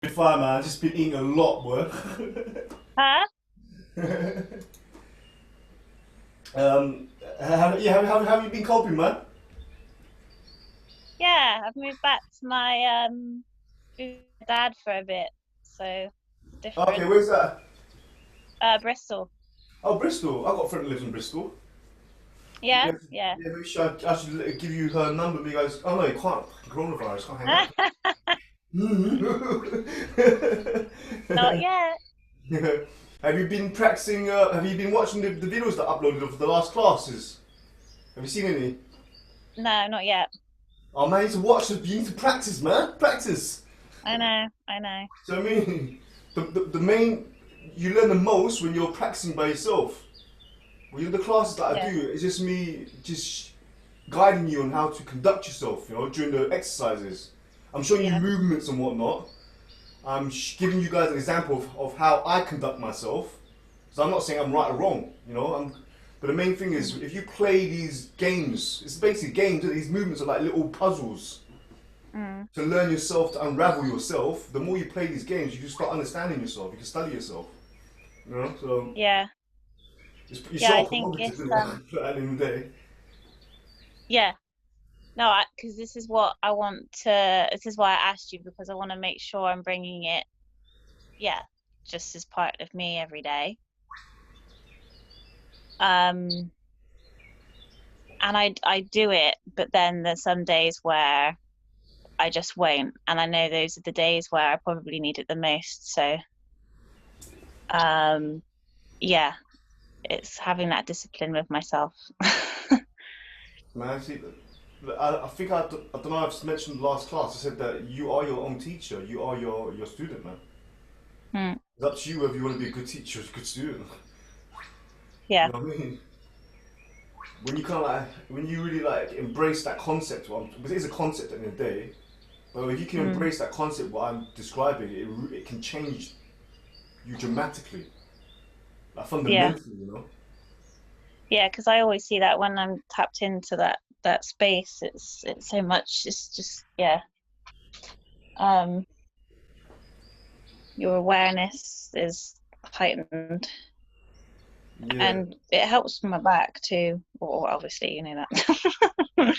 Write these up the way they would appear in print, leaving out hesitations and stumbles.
Been fine, man. Just been eating a lot, boy. Huh? um, have you been coping, man? Yeah, I've moved back to my with my dad for a bit, so Okay, different. where's that? Bristol. Oh, Bristol. I've got a friend who lives in Bristol. Yeah, Yeah, yeah. yeah. Maybe I should give you her number. But you guys, oh no, you can't. Coronavirus can't hang out. Not yet. Have you been practicing? Have you been watching the videos that I uploaded of the last classes? Have you seen any? No, not yet. Oh man, you need to watch them. You need to practice, man. Practice. I know, I know. So I mean, the main you learn the most when you're practicing by yourself. Well, you know, the classes that I Yeah, do, it's just me just guiding you on how to conduct yourself. You know, during the exercises, I'm showing you yeah. movements and whatnot. I'm giving you guys an example of how I conduct myself. So I'm not saying I'm right or wrong. You know, but the main thing is Mm. if you play these games, it's basically games. These movements are like little puzzles Mm. to learn yourself, to unravel yourself. The more you play these games, you can start understanding yourself. You can study yourself. You know, so Yeah, it's yeah. I your think prerogative, it's isn't it? At the end of the day. yeah. No, because this is what I want to. This is why I asked you because I want to make sure I'm bringing it. Yeah, just as part of me every day. Um, and I do it, but then there's some days where I just won't. And I know those are the days where I probably need it the most. So, um, yeah, it's having that discipline with myself. Man, see, I think I don't know. I've mentioned last class. I said that you are your own teacher. You are your student, man. Hmm. It's up to you whether you want to be a good teacher or a good student. You Yeah. know what I mean? When you kind of like, when you really like embrace that concept, well, because it is a concept at the end of the day. But if you can Mm. embrace that concept, what I'm describing, it can change you dramatically, like Yeah. fundamentally. You know? Yeah. Because I always see that when I'm tapped into that space, it's so much. It's just yeah. Um, your awareness is heightened, Yeah. and it helps my back too. Well, obviously, you know that.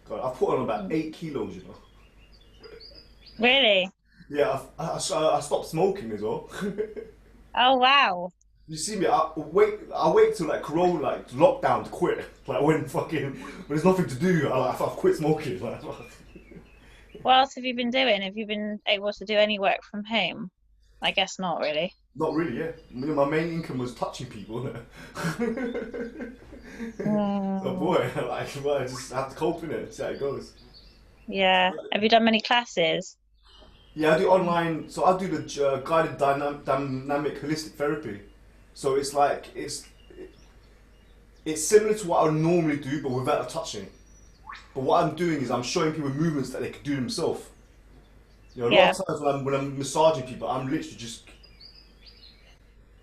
God, I've put on about 8 kilos. You know? Really? Yeah, I stopped smoking as well. Oh wow. You see me, I wait till like Corona, like lockdown to quit. Like when fucking, when there's nothing to do, I've quit smoking. Like, What else have you been doing? Have you been able to do any work from home? I guess not really. not really, yeah. My main income was touching people. So Mm, boy, like, well, I just have to cope in it, see how it goes. yeah. Have you done many classes? Yeah, I do online, so I do the guided dynamic holistic therapy. So it's like, it's similar to what I would normally do, but without the touching. But what I'm doing is I'm showing people movements that they can do themselves. You know, a lot Yeah. of times when I'm massaging people, I'm literally just.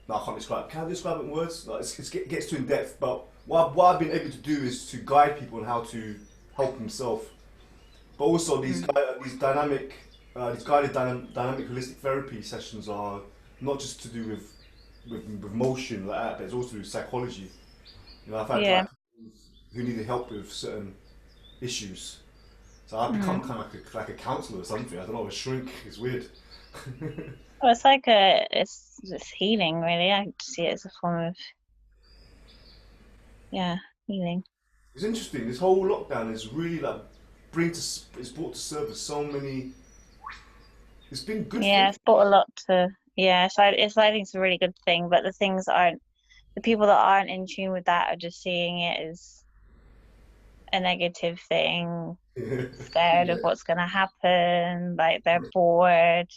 No, I can't describe. Can I describe it in words? Like, it gets too in depth. But what I've been able to do is to guide people on how to help themselves. But also Mm. these guided dynamic holistic therapy sessions are not just to do with motion like that, but it's also to do with psychology. You know, I've had Yeah. like people who needed help with certain issues. So I've become Mm. kind of like a counselor or something. I don't know, a shrink. It's weird. Well, it's like it's healing really. I see it as a form of yeah, healing. It's interesting. This whole lockdown is really like it's brought to surface so many. It's been good Yeah, things. it's brought a lot to yeah, so I think it's a really good thing, but the things that aren't the people that aren't in tune with that are just seeing it as a negative thing, scared of Yeah, what's gonna happen, like they're bored.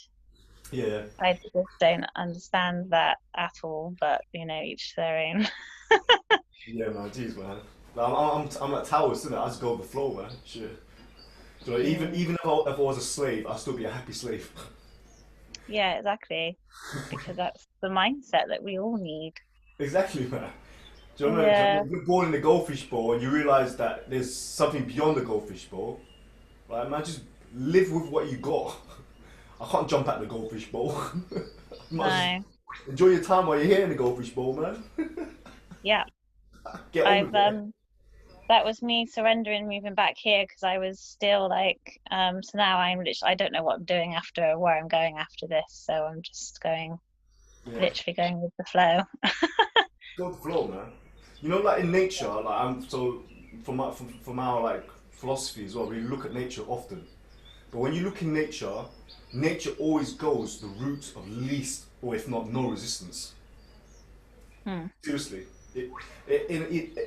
yeah, I just don't understand that at all, but you know, each their own. yeah, man. Jeez, man. I'm at towers, isn't it? I just go with the flow, man. Shit. So Mm. even if I was a slave, I'd still be a happy slave. Yeah, exactly. Because that's the mindset that we all need. Exactly, man. Do you know what I mean? 'Cause Yeah, you're born in the goldfish bowl and you realize that there's something beyond the goldfish bowl. Right, man, just live with what you got. I can't jump out the goldfish bowl. You might as well No. enjoy your time while you're here in the goldfish bowl, man. Yeah. Get on I've with it. that was me surrendering moving back here because I was still like so now I'm literally I don't know what I'm doing after where I'm going after this, so I'm just going Yeah. literally going with the flow. Go with the flow, man. You know, like in nature, like I'm so from our like philosophy as well. We look at nature often, but when you look in nature, nature always goes the route of least, or if not no resistance. Hmm. Seriously,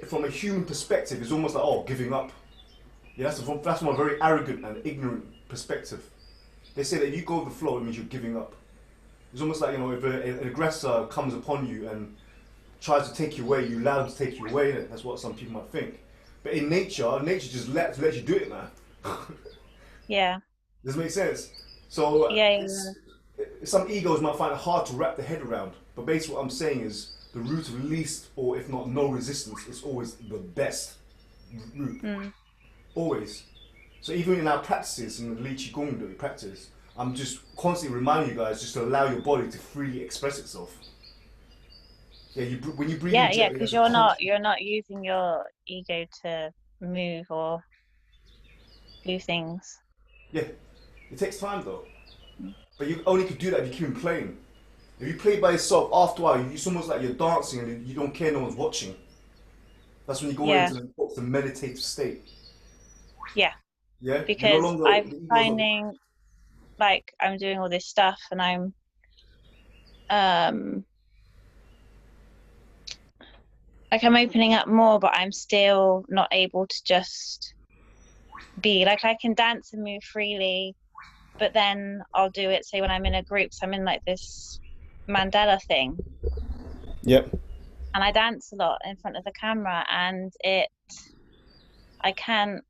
from a human perspective, it's almost like oh, giving up. Yeah, that's from a very arrogant and ignorant perspective. They say that if you go with the flow, it means you're giving up. It's almost like if an aggressor comes upon you and tries to take you away, you allow them to take you away. That's what some people might think. But in nature, nature just lets you do it, man. Yeah. Does it make sense? So Yeah, yeah, some egos might find it hard to wrap their head around. But basically, what I'm saying is the route of least, or if not no resistance, is always the best route. yeah. Mm. Always. So even in our practices, in the Ly Chi Gung that we practice, I'm just constantly reminding you guys just to allow your body to freely express itself. Yeah, when you breathe in Yeah, yeah, gently because as a conscious. you're not using your ego to move or do things. Yeah, it takes time though. But you only could do that if you keep on playing. If you play by yourself, after a while, it's almost like you're dancing and you don't care no one's watching. That's when you go Yeah, into the meditative state. yeah, Yeah, you're no because longer I'm the egos of. finding like I'm doing all this stuff and I'm um like I'm opening up more, but I'm still not able to just be like I can dance and move freely, but then I'll do it say when I'm in a group, so I'm in like this Mandela thing Yep. and I dance a lot in front of the camera and it I can't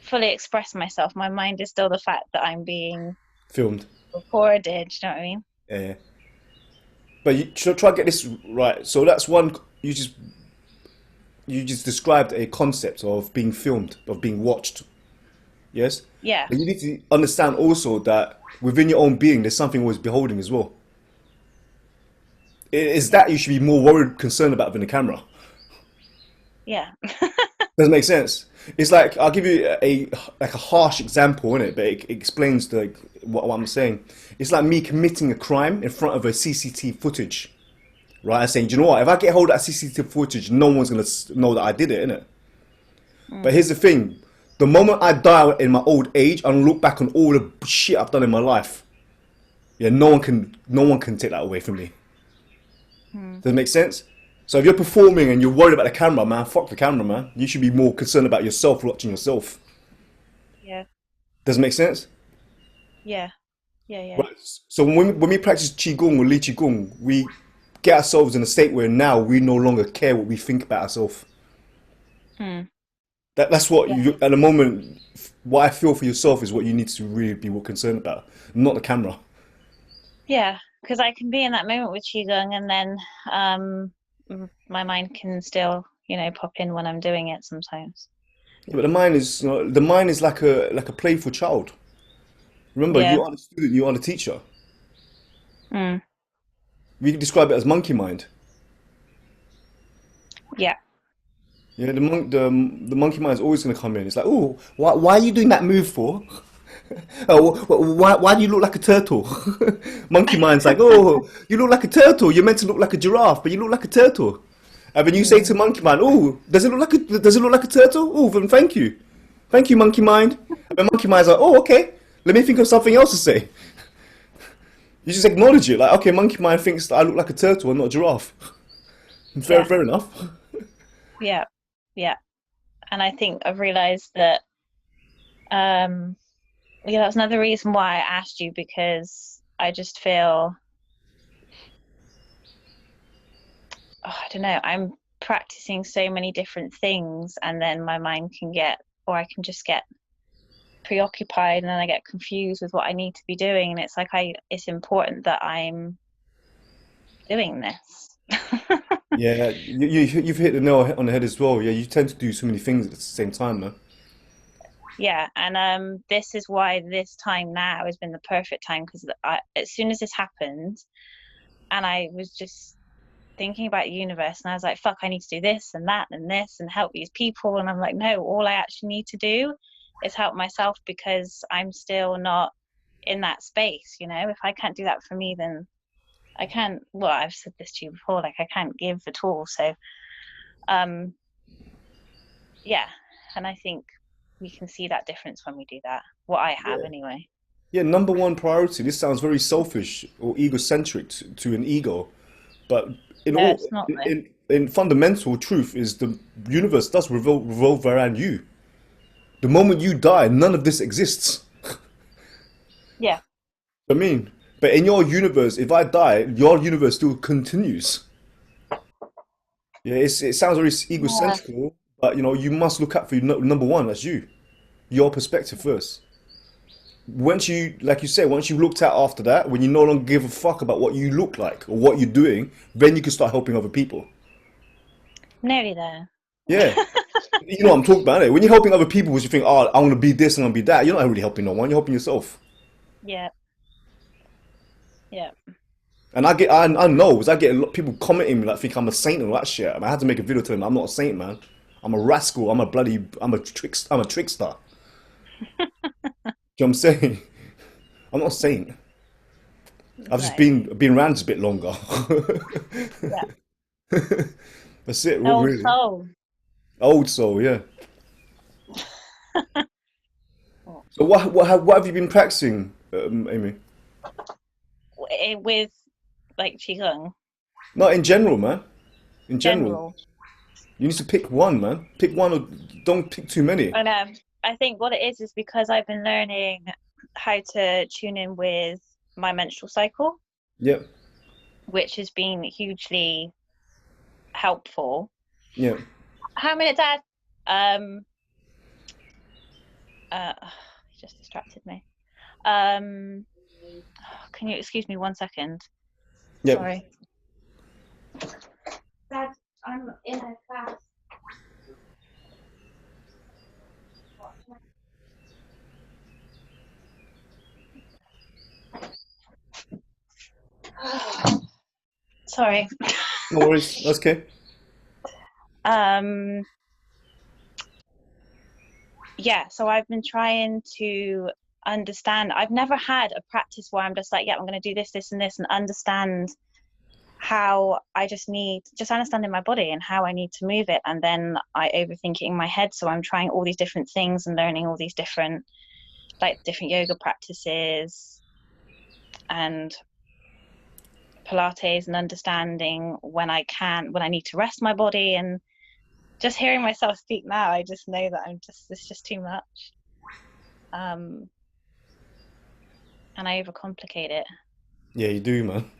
fully express myself. My mind is still the fact that I'm being Filmed. recorded. Do you know what I mean? Yeah. But you try to get this right. So that's one. You just described a concept of being filmed, of being watched. Yes. Yeah. But you need to understand also that within your own being, there's something always beholding as well. It is Yeah. that you should be more worried, concerned about than the camera. Yeah. Doesn't make sense. It's like I'll give you a harsh example in it, but it explains what I'm saying. It's like me committing a crime in front of a CCTV footage, right? I'm saying, do you know what? If I get hold of that CCTV footage, no one's gonna know that I did it, innit? But Mm. here's the thing: the moment I die in my old age, I'm gonna look back on all the shit I've done in my life. Yeah, no one can take that away from me. Mm. Does it make sense? So if you're performing and you're worried about the camera, man, fuck the camera, man. You should be more concerned about yourself, watching yourself. Yeah. Does it make sense? Yeah. Yeah. Yeah. Right. So when we practice Qigong or Ly Chi Gung, we get ourselves in a state where now we no longer care what we think about ourselves. Mm. That's what Yeah. you, at the moment, what I feel for yourself is what you need to really be more concerned about, not the camera. Yeah. Because I can be in that moment with Qigong and then my mind can still, pop in when I'm doing it sometimes. Yeah, but the mind is like a playful child. Remember, Yeah. you are the student, you are the teacher. Mm. We can describe it as monkey mind. Yeah. Yeah, the monkey mind is always going to come in. It's like, oh, why are you doing that move for? Oh, why do you look like a turtle? Monkey mind's like, oh, you look like a turtle. You're meant to look like a giraffe, but you look like a turtle. And then you say Mm. to monkey mind, oh, does it look like a turtle? Oh, then thank you, monkey mind. And then monkey mind's like, oh, okay, let me think of something else to say. You just acknowledge it, like, okay, monkey mind thinks that I look like a turtle and not a giraffe. Fair, Yeah. fair enough. Yeah. Yeah. And I think I've realized that um yeah, that's another reason why I asked you because I just feel I don't know, I'm practicing so many different things and then my mind can get or I can just get preoccupied and then I get confused with what I need to be doing and it's like it's important that I'm doing this. Yeah, you've hit the nail on the head as well. Yeah, you tend to do so many things at the same time, man. Yeah, and this is why this time now has been the perfect time, because as soon as this happened, and I was just thinking about the universe, and I was like, fuck, I need to do this and that and this and help these people. And I'm like, no, all I actually need to do is help myself, because I'm still not in that space. If I can't do that for me, then I can't. Well, I've said this to you before, like I can't give at all. So, um, yeah, and I think we can see that difference when we do that. What I have, Yeah. anyway. Yeah, number one priority. This sounds very selfish or egocentric to an ego, but in No, all, it's not though. in fundamental truth is the universe does revolve around you. The moment you die, none of this exists. Yeah. I mean, but in your universe, if I die, your universe still continues. Yeah, it sounds very Yeah. egocentric, but you must look out for number one. That's you, your perspective first. Once you, like you said, once you've looked at after that, when you no longer give a fuck about what you look like or what you're doing, then you can start helping other people. Nearly there. Yeah, you know what I'm talking about it. When you're helping other people, because you think, oh, I want to be this and I want to be that, you're not really helping no one. You're helping yourself. Yeah. Yeah. And I know, because I get a lot of people commenting me like think I'm a saint and all that shit. I mean, I had to make a video telling them I'm not a saint, man. I'm a rascal. I'm a trickster. You know what I'm saying? I'm not a saint. I've just No. been around just a bit longer. Yeah. That's it, Old really. soul. Old soul, yeah. Oh. So what have you been practicing, Amy? With like Qigong, Not in general, man. In general, general. you need to pick one, man. Pick one, or don't pick too many. And I think what it is because I've been learning how to tune in with my menstrual cycle, Yeah, which has been hugely helpful. yeah. How many, Dad? Um, he just distracted me. Um, can you excuse me 1 second? Yep. Sorry. Dad, I'm in a class. Sorry. No worries. That's okay. Um, yeah, so I've been trying to understand. I've never had a practice where I'm just like, yeah, I'm going to do this, this, and this, and understand how I just understanding my body and how I need to move it. And then I overthink it in my head. So I'm trying all these different things and learning all these different yoga practices and Pilates, and understanding when I need to rest my body. And just hearing myself speak now, I just know that it's just too much. And I overcomplicate it. Yeah, you do, man.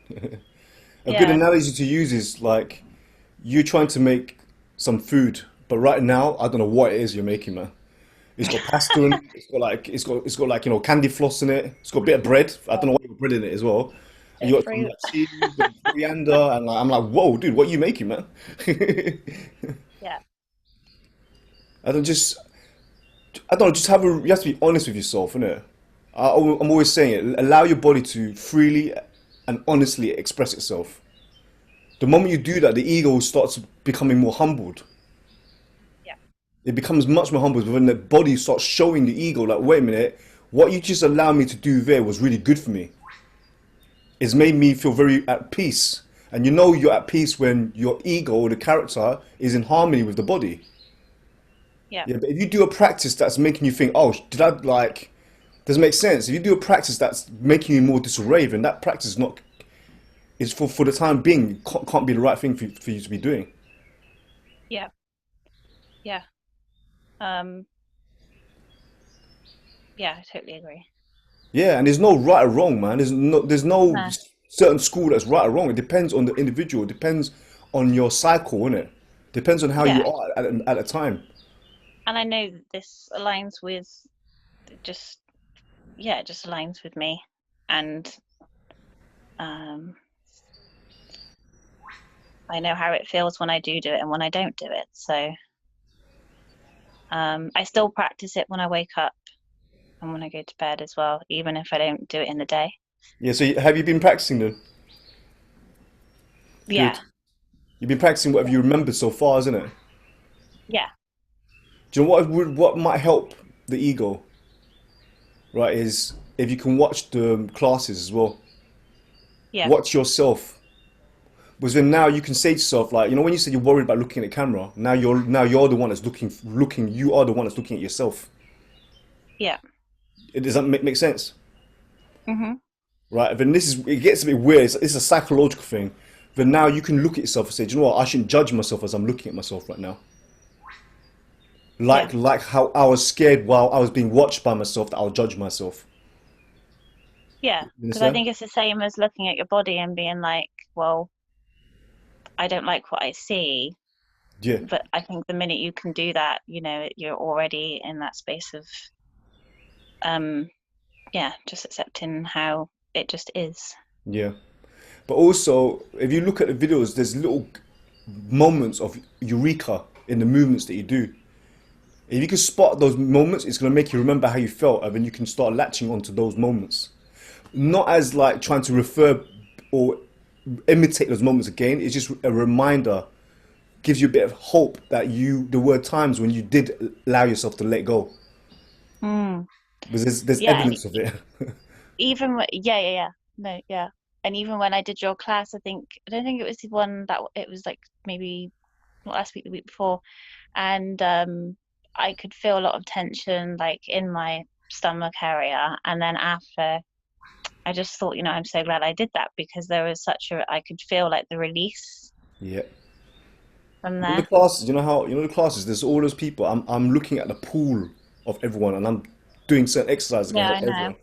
A good Yeah. analogy to use is like you're trying to make some food, but right now I don't know what it is you're making, man. It's got pasta in it. It's got like candy floss in it. It's got a bit of bread. I don't know what you got bread in it as well. And Bit of you got some fruit. like cheese and coriander, and like, I'm like, whoa, dude, what are you making, man? Yeah. I don't just I don't know, just you have to be honest with yourself, innit? I'm always saying it. Allow your body to freely and honestly express itself. The moment you do that, the ego starts becoming more humbled. Yeah. It becomes much more humble when the body starts showing the ego, like, wait a minute, what you just allowed me to do there was really good for me. It's made me feel very at peace. And you know you're at peace when your ego or the character is in harmony with the body. Yeah. Yeah, but if you do a practice that's making you think, oh, did I like, doesn't make sense. If you do a practice that's making you more disarray, then that practice is not, is for the time being, can't be the right thing for you to be doing. Yeah. Yeah. Um, yeah, I totally agree. Yeah, and there's no right or wrong, man. There's no Nah. certain school that's right or wrong. It depends on the individual. It depends on your cycle, innit? Depends on how you Yeah. are at a time. And I know that this aligns with just, yeah, it just aligns with me. And um, I know how it feels when I do it and when I don't do it. So I still practice it when I wake up and when I go to bed as well, even if I don't do it in the day. Yeah. So have you been practicing then? Yeah, Good. You've been practicing whatever you remember so far, isn't it? yeah, Do you know what might help the ego, right? Is if you can watch the classes as well. yeah, Watch yourself. Because then now you can say to yourself, like, when you said you're worried about looking at the camera, now you're the one that's looking. You are the one that's looking at yourself. yeah. Does that make sense? Mhm. Right? Then it gets a bit weird. It's a psychological thing. Then now you can look at yourself and say, do you know what? I shouldn't judge myself as I'm looking at myself right now. Yeah, Like how I was scared while I was being watched by myself that I'll judge myself. yeah. You Because I understand? think it's the same as looking at your body and being like, well, I don't like what I see. Yeah, But I think the minute you can do that, you're already in that space of, um, yeah, just accepting how it just is. yeah. But also, if you look at the videos, there's little moments of eureka in the movements that you do. If you can spot those moments, it's going to make you remember how you felt, and then you can start latching onto those moments. Not as like trying to refer or imitate those moments again. It's just a reminder, gives you a bit of hope that there were times when you did allow yourself to let go. Mm. Because there's Yeah, and evidence of it. yeah, yeah, yeah, no, yeah, and even when I did your class, I don't think it was the one that it was like maybe not last week, the week before, and I could feel a lot of tension like in my stomach area, and then after, I just thought, I'm so glad I did that because there was I could feel like the release Yeah. from In the there. classes, the classes. There's all those people. I'm looking at the pool of everyone, and I'm doing certain exercises that Yeah, can I help know. everyone.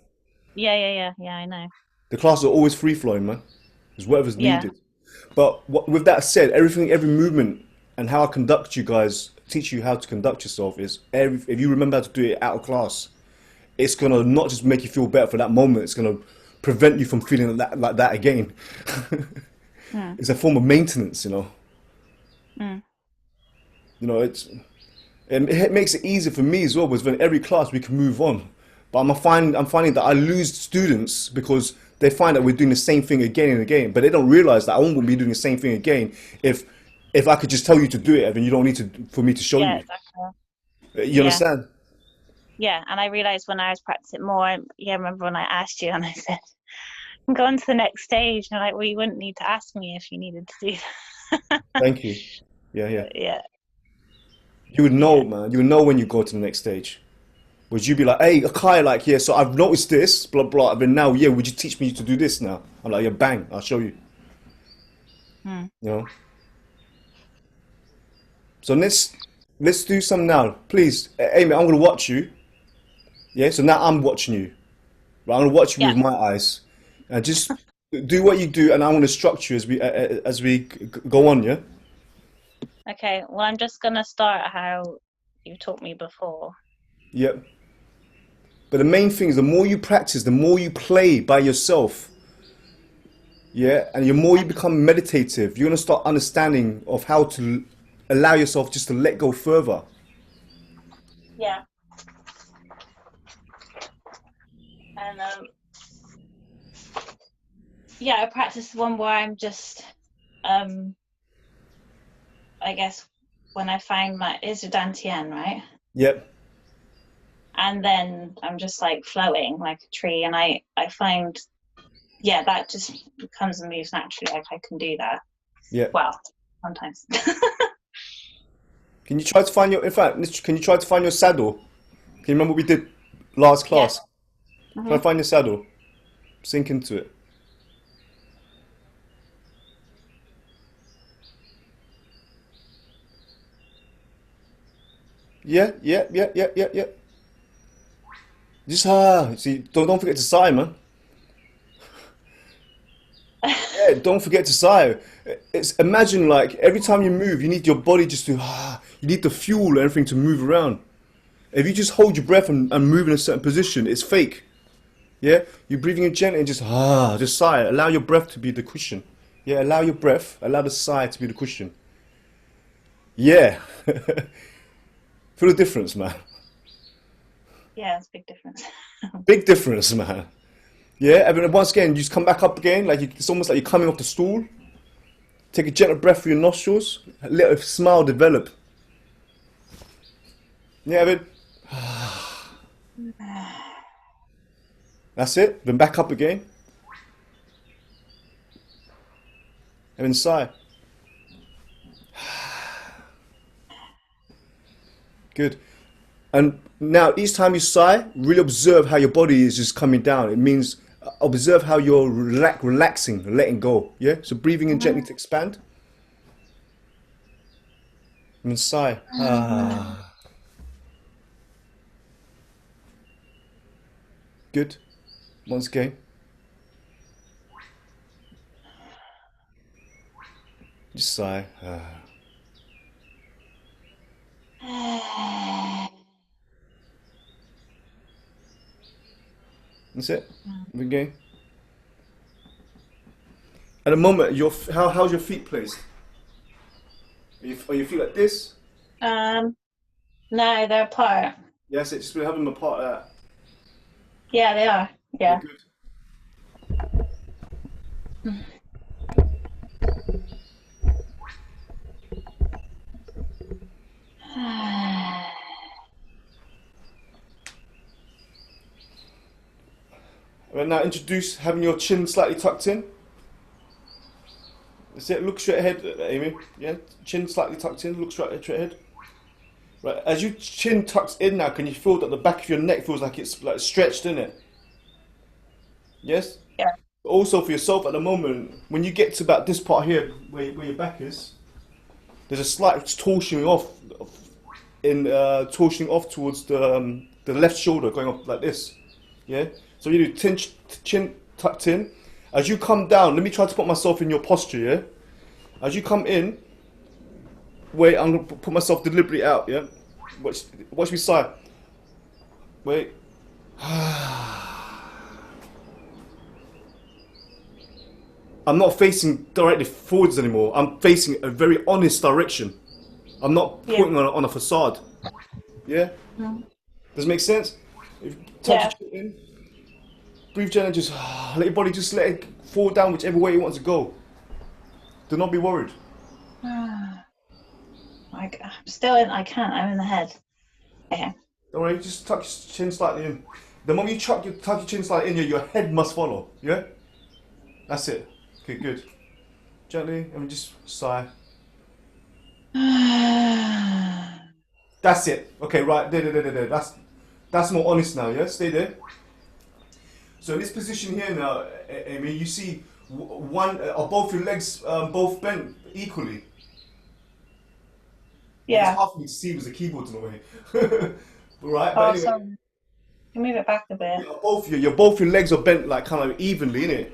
Yeah, yeah, yeah, yeah, I know. The classes are always free flowing, man. It's whatever's Yeah. needed. But with that said, every movement and how I conduct you guys, teach you how to conduct yourself is if you remember how to do it out of class, it's gonna not just make you feel better for that moment. It's gonna prevent you from feeling like that again. Mm, It's a form of maintenance. mm. It makes it easier for me as well, because when every class we can move on. But I'm finding that I lose students because they find that we're doing the same thing again and again, but they don't realize that I won't be doing the same thing again if I could just tell you to do it, and you don't need to for me to show Yeah, you. exactly. You Yeah, understand? yeah. And I realized when I was practicing more, yeah, I remember when I asked you and I said, I'm going to the next stage. And I'm like, well, you wouldn't need to ask me if you needed to do that. Thank you. Yeah, yeah. But yeah, You would yeah, know, man. You would know when you go to the next stage. Would you be like, hey, Akai, like, yeah, so I've noticed this, blah, blah, but now, yeah, would you teach me to do this now? I'm like, yeah, bang, I'll show you. mm, You know? So let's do some now. Please, Amy, I'm gonna watch you. Yeah, so now I'm watching you. Right, I'm gonna watch you yeah. with my eyes. And just do what you do, and I'm gonna structure as we go on, yeah? Okay. Well, I'm just gonna start how you taught me before. Yep. But the main thing is the more you practice, the more you play by yourself, yeah, and the more you become meditative, you're gonna start understanding of how to allow yourself just to let go further. Yeah. And yeah, I practice the one where I'm just, um, I guess when I find is a dantian, right? Yep. And then I'm just like flowing like a tree, and I find, yeah, that just comes and moves naturally. Like I can do that. Yep. Well, sometimes. Can you try to find in fact, can you try to find your saddle? Can you remember what we did last Yeah. class? Try Hmm. to find your saddle. Sink into it. Yeah, yeah, yeah, yeah, yeah, yeah. Just see, don't forget to sigh, man. Yeah, don't forget to sigh. It's imagine like every time you move, you need your body just to you need the fuel and everything to move around. If you just hold your breath and move in a certain position, it's fake. Yeah, you're breathing in gently and just sigh. Allow your breath to be the cushion. Yeah, allow your breath, allow the sigh to be the cushion. Yeah. Feel the difference, man. Yeah, it's a big difference. Big difference, man. Yeah, and then once again, you just come back up again, like it's almost like you're coming off the stool. Take a gentle breath through your nostrils. Let a smile develop. Yeah, Evan. That's it. Then back up again. And then sigh. Good. And now, each time you sigh, really observe how your body is just coming down. It means observe how you're relaxing, letting go. Yeah. So breathing in gently to expand, and then sigh. Ah. Good. Once again, just sigh. Ah. That's it. Again. At the moment, how's your feet placed? Are your feet like this? Um, no, they're apart. Yes, it just have them apart. Yeah, they are. Okay, Yeah. good. Right now, introduce having your chin slightly tucked in. That's it. Look straight ahead, Amy. Yeah, chin slightly tucked in. Look straight ahead. Right, as your chin tucks in now, can you feel that the back of your neck feels like it's like stretched in it? Yes. Yeah. Also for yourself at the moment, when you get to about this part here, where your back is, there's a slight torsioning off, torsioning off towards the left shoulder, going off like this. Yeah. So you do chin tucked in. As you come down, let me try to put myself in your posture. Yeah. As you come in, wait, I'm gonna put myself deliberately out. Yeah. Watch me sigh. Wait. I'm not facing directly forwards anymore. I'm facing a very honest direction. I'm not Yeah. putting on a facade. Yeah? Mm. Does it make sense? If tuck Yeah. your chin in, breathe gently, just let your body just let it fall down whichever way you want to go. Do not be worried. I'm still in. I can't. I'm in the head. Okay. Don't worry, just tuck your chin slightly in. The moment you tuck your chin slightly in, your head must follow. Yeah? That's it. Okay, good. Gently, and just sigh. That's it. Okay, right, there. That's more honest now, yeah? Stay there. So in this position here now, Amy, you see one, are both your legs both bent equally? It's Yeah. hard for me to see with the keyboard in a way. Right, Oh, but anyway, sorry. Can you move it back a bit? both your legs are bent like kind of evenly, innit?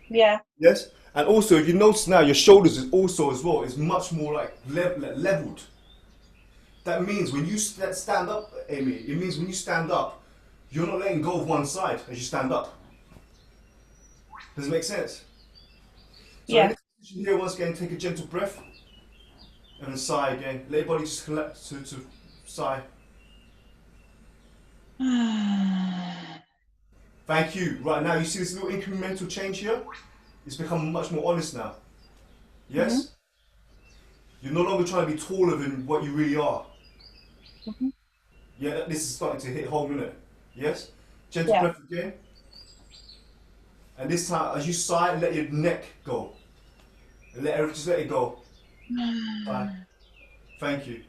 Yeah. Yes? And also, if you notice now, your shoulders is also as well, is much more like leveled. That means when you stand up, Amy, it means when you stand up, you're not letting go of one side as you stand up. Does it make sense? So in Yeah. this position here, once again, take a gentle breath and then sigh again. Let your body just collect to sigh. Thank you. Right now, you see this little incremental change here? It's become much more honest now. Mhm. Yes? You're no longer trying to be taller than what you really are. Mhm. Yeah, this is starting to hit home, isn't it? Yes? Gentle Yeah. breath again. And this time, as you sigh, let your neck go. And just let it go. Sigh. Thank you.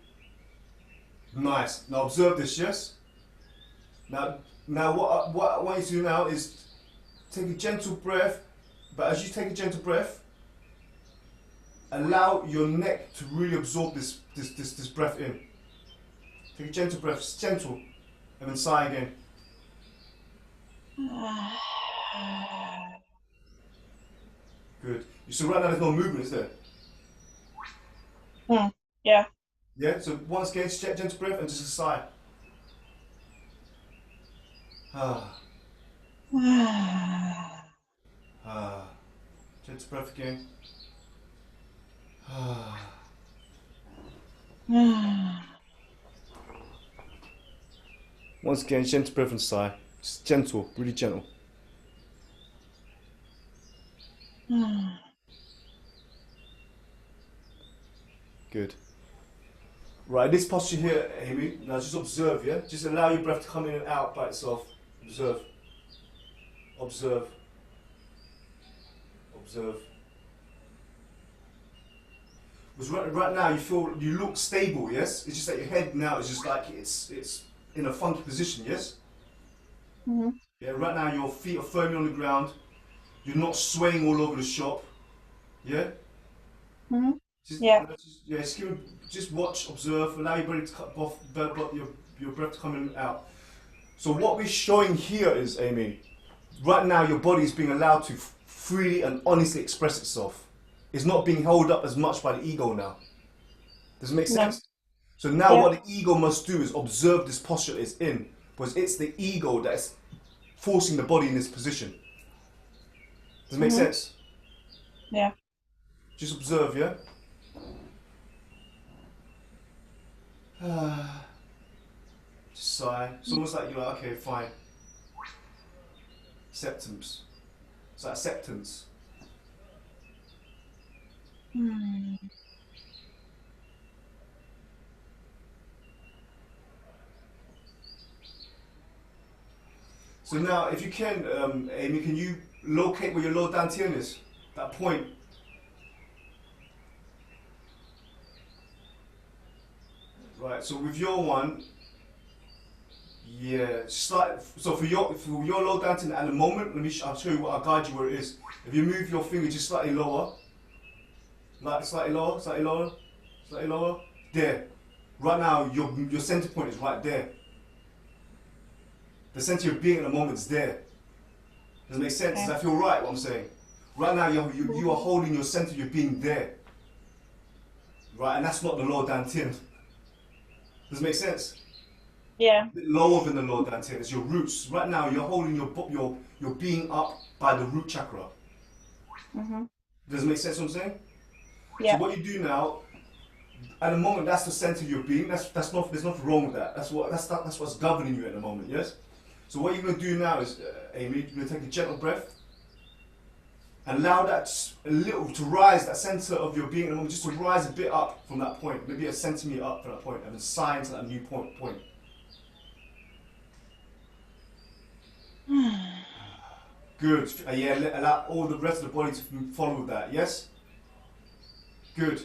Nice. Now observe this, yes? Now what I want you to do now is take a gentle breath, but as you take a gentle breath, allow your neck to really absorb this breath in. Take a gentle breath, just gentle, and then sigh again. Good. So right now there's no movement, is there? Yeah. Yeah. So once again, just gentle breath and just a sigh. Ah, ah. Gentle breath again. Ah. Once again, gentle breath and sigh. Just gentle, really gentle. Good. Right, this posture here, Amy, now just observe, yeah? Just allow your breath to come in and out by itself. Observe. Observe. Observe. Because right now you look stable, yes? It's just that your head now is just like it's in a funky position, yes? Mm-hmm. Yeah, right now your feet are firmly on the ground. You're not swaying all over the shop. Yeah? Mm-hmm. Just, Yeah. just watch, observe, allow your body to cut off, your breath to come in and out. So what we're showing here is, Amy, right now your body is being allowed to freely and honestly express itself. It's not being held up as much by the ego now. Does it make sense? So now what the ego must do is observe this posture it's in, because it's the ego that's forcing the body in this position. Does it make sense? Yeah. Just observe, yeah? Just sigh. It's almost like you're like, okay, fine. Acceptance. It's like acceptance. So now, if you can, Amy, can you locate where your lower dantian is? That point. Right. So with your one, yeah, so for your lower dantian at the moment, I'll show you what I'll guide you where it is. If you move your finger just slightly lower, like slightly lower, slightly lower, slightly lower, there. Right now, your center point is right there. The center of being at the moment is there. Does it make sense? Does that feel right, what I'm saying? Right now, you are holding your center of your being there. Right, and that's not the lower dantian. Does it make sense? Yeah. Lower than the lower dantian, it's your roots. Right now, you're holding your being up by the root chakra. Does it make sense what I'm saying? Yeah. So what you do now, at the moment, that's the center of your being. There's nothing wrong with that. That's what's governing you at the moment. Yes. So what you're going to do now is, Amy, you're going to take a gentle breath and allow that a little to rise, that center of your being at the moment, just to rise a bit up from that point, maybe a centimeter up from that point, and then sigh into that new point. Good. Yeah, allow all the rest of the body to follow that. Yes. Good.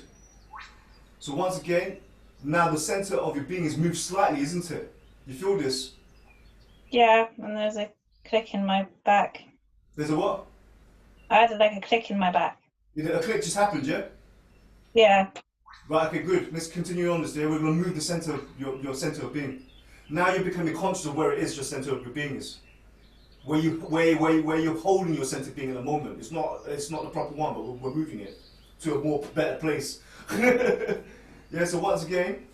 So once again, now the center of your being is moved slightly, isn't it? You feel this? Yeah, and there's a click in my back. There's a what? I had like a click in my back. A click just happened, yeah? Yeah. Right, okay, good. Let's continue on this day. We're going to move the center of your center of being. Now you're becoming conscious of where it is your center of your being is. Where you're holding your center of being at the moment. It's not the proper one, but we're moving it to a better place. Yeah, so once again,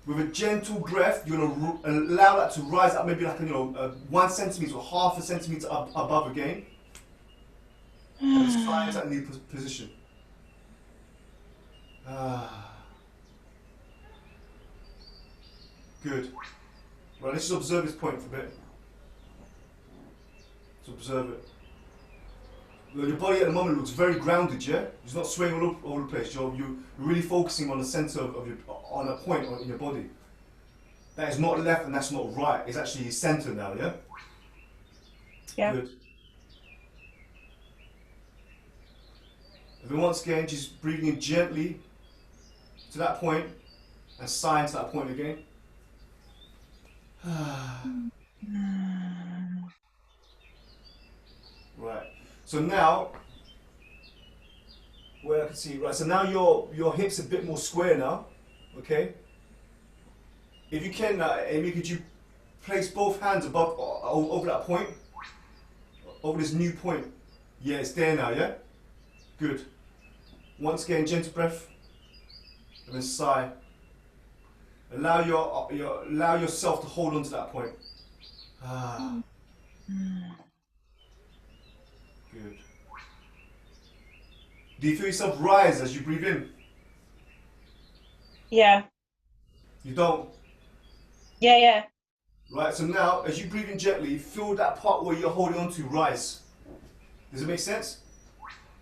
with a gentle breath, you're going to allow that to rise up maybe like 1 centimeter or half a centimeter above again. And just find that new position. Good. Right, let's just observe this point for a bit. Let's observe it. Your body at the moment looks very grounded, yeah? It's not swaying all over the place. You're really focusing on the center of on a point in your body. That is not left and that's not right. It's actually center now, yeah? Yeah. Good. And then once again, just breathing in gently to that point and sighing to that point again. Right. So now, where I can see, right, so now your hips are a bit more square now, okay? If you can, Amy, could you place both hands above, over that point? Over this new point? Yeah, it's there now, yeah? Good. Once again, gentle breath, and then sigh. Allow allow yourself to hold on to that point. Good. Do you feel yourself rise as you breathe in? Yeah. You don't? Yeah. Right, so now, as you breathe in gently, feel that part where you're holding on to rise. Does it make sense?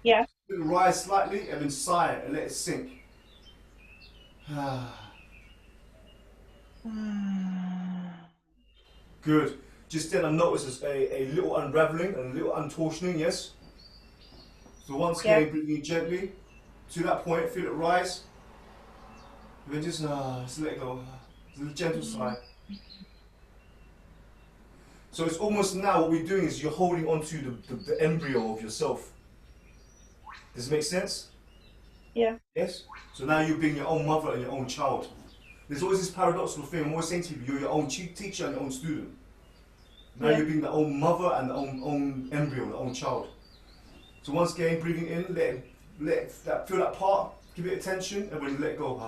Yeah. Rise slightly and then sigh and let it sink. Good. Just then I notice a little unraveling and a little untorsioning, yes? So once Yeah. again, breathing gently. To that point, feel it rise. And then just let it go. Just a gentle sigh. So it's almost now what we're doing is you're holding onto the embryo of yourself. Does it make sense? Yeah. Yes? So now you're being your own mother and your own child. There's always this paradoxical thing. I'm always saying to people, you're your own teacher and your own student. Now Yeah. you're being the own mother and the own embryo, the own child. So once again, breathing in, feel that part, give it attention, and when you let go,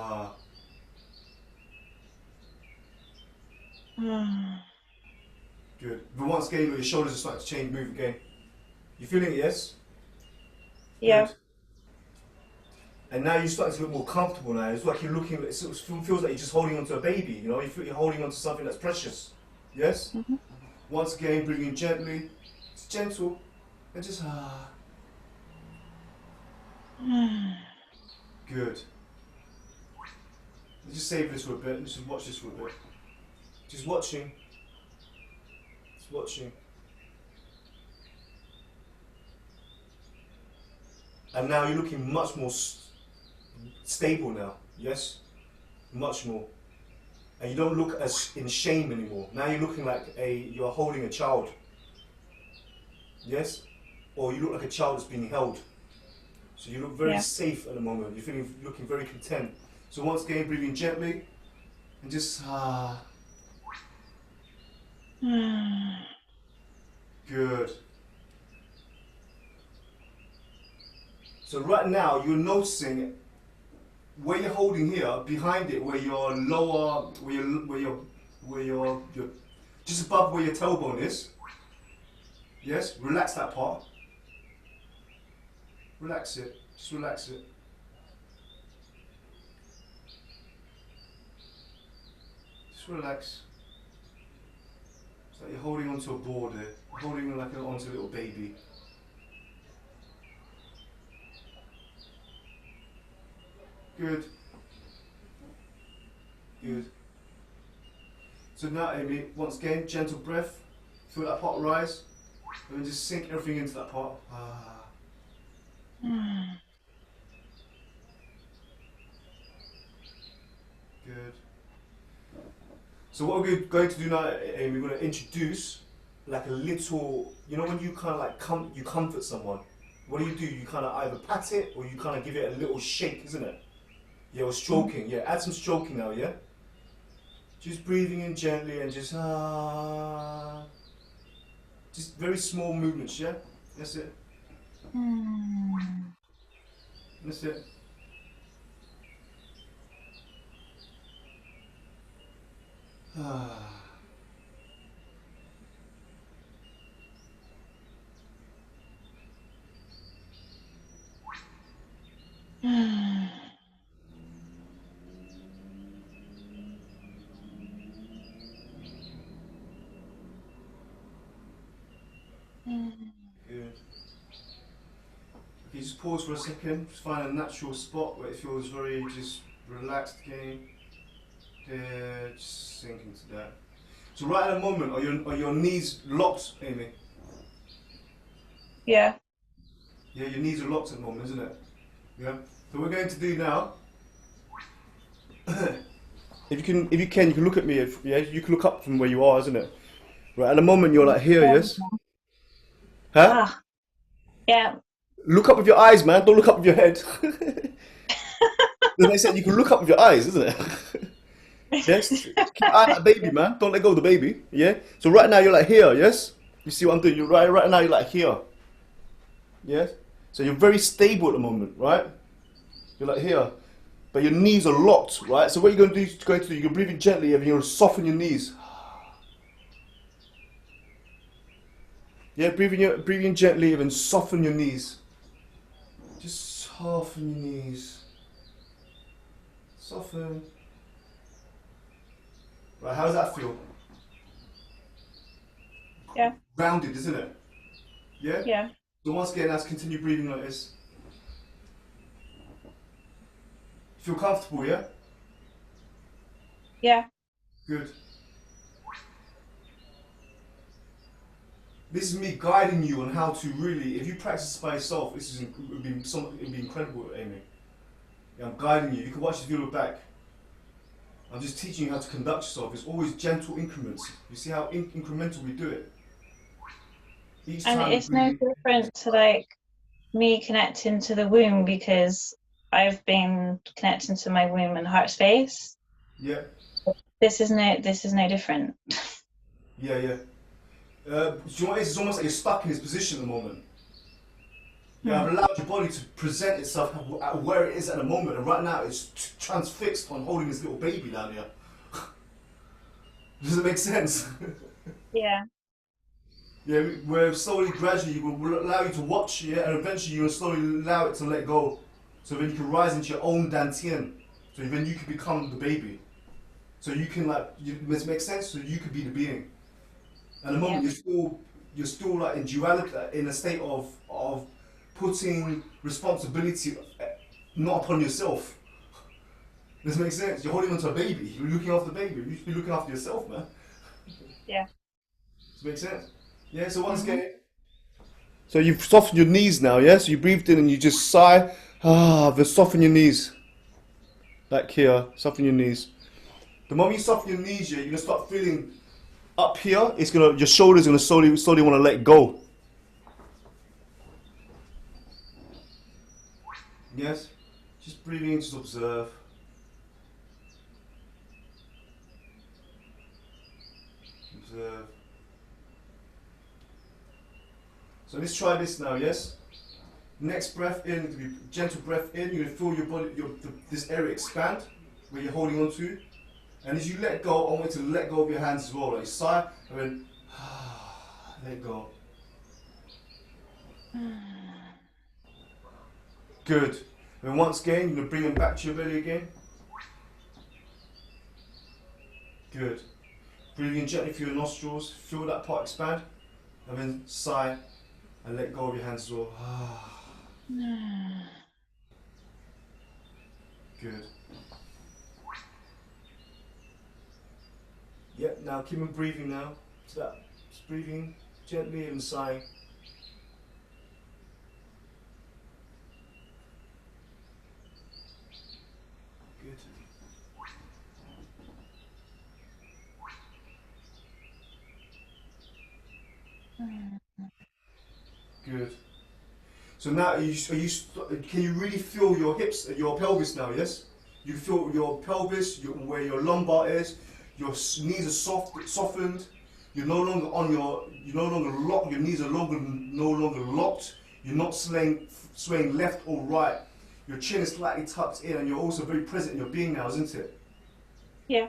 Good. But once again, your shoulders are starting to change, move again. You feeling it, yes? Yeah. Good. And now you're starting to look more comfortable now. It's like you're looking, it feels like you're just holding onto a baby, you know? You feel you're holding onto something that's precious. Yes? Mm-hmm. Once again, breathing gently. It's gentle. And just, Good. Let's just save this for a bit. Let's just watch this for a bit. Just watching. Just watching. And now you're looking much more stable now. Yes? Much more. And you don't look as in shame anymore. Now you're looking like you're holding a child. Yes? Or you look like a child that's being held. So you look very safe at the moment. You're looking very content. So once again, breathing gently and just Good. So right now you're noticing where you're holding here, behind it, where your lower, where your just above where your tailbone is. Yes, relax that part. Relax it. Just relax it. Just relax. It's like you're holding onto a board there. Holding like onto a little baby. Good. Good. So now, Amy, once again, gentle breath. Feel that part rise. And then just sink everything into that part. Good. So what we're going to do now, Amy, we're going to introduce like a little, you know when you kind of like you comfort someone, what do? You kind of either pat it or you kind of give it a little shake, isn't it? Yeah, or stroking. Yeah, add some stroking now, yeah? Just breathing in gently and just very small movements, yeah? That's it. That's it. Good. Okay, just pause for a second. Just find a natural spot where it feels very just relaxed again. There, just sink into that. So right at the moment, are your knees locked, Amy? Yeah. Yeah, your knees are locked at the moment, isn't it? Yeah. So what we're going to do now. If you can, you can look at me. Yeah, you can look up from where you are, isn't it? Right at the moment, you're like here, yes? Huh? Yeah. Look up with your eyes, man. Don't look up with your head. Then I said you can look up with your eyes, isn't it? Yes. Keep an eye on that baby, man. Don't let go of the baby. Yeah. So right now you're like here, yes. You see what I'm doing? You're right now. You're like here. Yes. So you're very stable at the moment, right? You're like here, but your knees are locked, right? So what you're going to do? You're breathing gently, and you're going to soften your knees. Yeah, breathing gently, and soften your knees. Just soften your knees. Soften. Right, how does that feel? Yeah. Grounded, isn't it? Yeah? Yeah. So once again, let's continue breathing like this. Feel comfortable, yeah? Yeah. Good. This is me guiding you on how to really, if you practice by yourself, it'd be incredible, Amy. Yeah, I'm guiding you. You can watch this video back. I'm just teaching you how to conduct yourself. It's always gentle increments. You see how incremental we do it. Each And time you it's no breathe in. different to like me connecting to the womb because I've been connecting to my womb and heart space. Yeah, This is no different. yeah, yeah. Do you know what it is? It's almost like you're stuck in this position at the moment. You Hmm. have allowed your body to present itself at where it is at the moment, and right now it's transfixed on holding this little baby down here. Does it make sense? Yeah. Yeah, where slowly, gradually, will allow you to watch, yeah, and eventually you'll slowly allow it to let go. So then you can rise into your own dantian. So then you can become the baby. So you can does it make sense? So you could be the being. At the moment Yeah. you're still like in duality, in a state of putting responsibility not upon yourself. Does it make sense? You're holding onto a baby. You're looking after the baby. You should be looking after yourself, man. Yeah. Does it make sense? Yeah. So once Mm-hmm. again. So you've softened your knees now, yeah? So you breathed in and you just sigh. Then soften your knees. Like here, soften your knees. The moment you soften your knees, yeah, you're gonna start feeling up here. Your shoulders gonna slowly want to let go. Yes. Just breathing, just observe. Observe. So let's try this now, yes? Next breath in, gentle breath in, you're gonna feel your body, this area expand, where you're holding on to. And as you let go, I want you to let go of your hands as well. Like sigh, and then let go. Good. And once again, you're gonna bring them back to your belly again. Good. Breathing gently through your nostrils, feel that part expand, and then sigh and let go of your hands as well. Good. Yep, now keep on breathing now. So that, just breathing gently and sighing. Good. Good. So now, can you really feel your hips, your pelvis now? Yes. You feel your pelvis, where your lumbar is. Your knees are softened. You're no longer You're no longer locked. Your knees are no longer locked. You're not swaying left or right. Your chin is slightly tucked in, and you're also very present in your being now, isn't it? Yeah.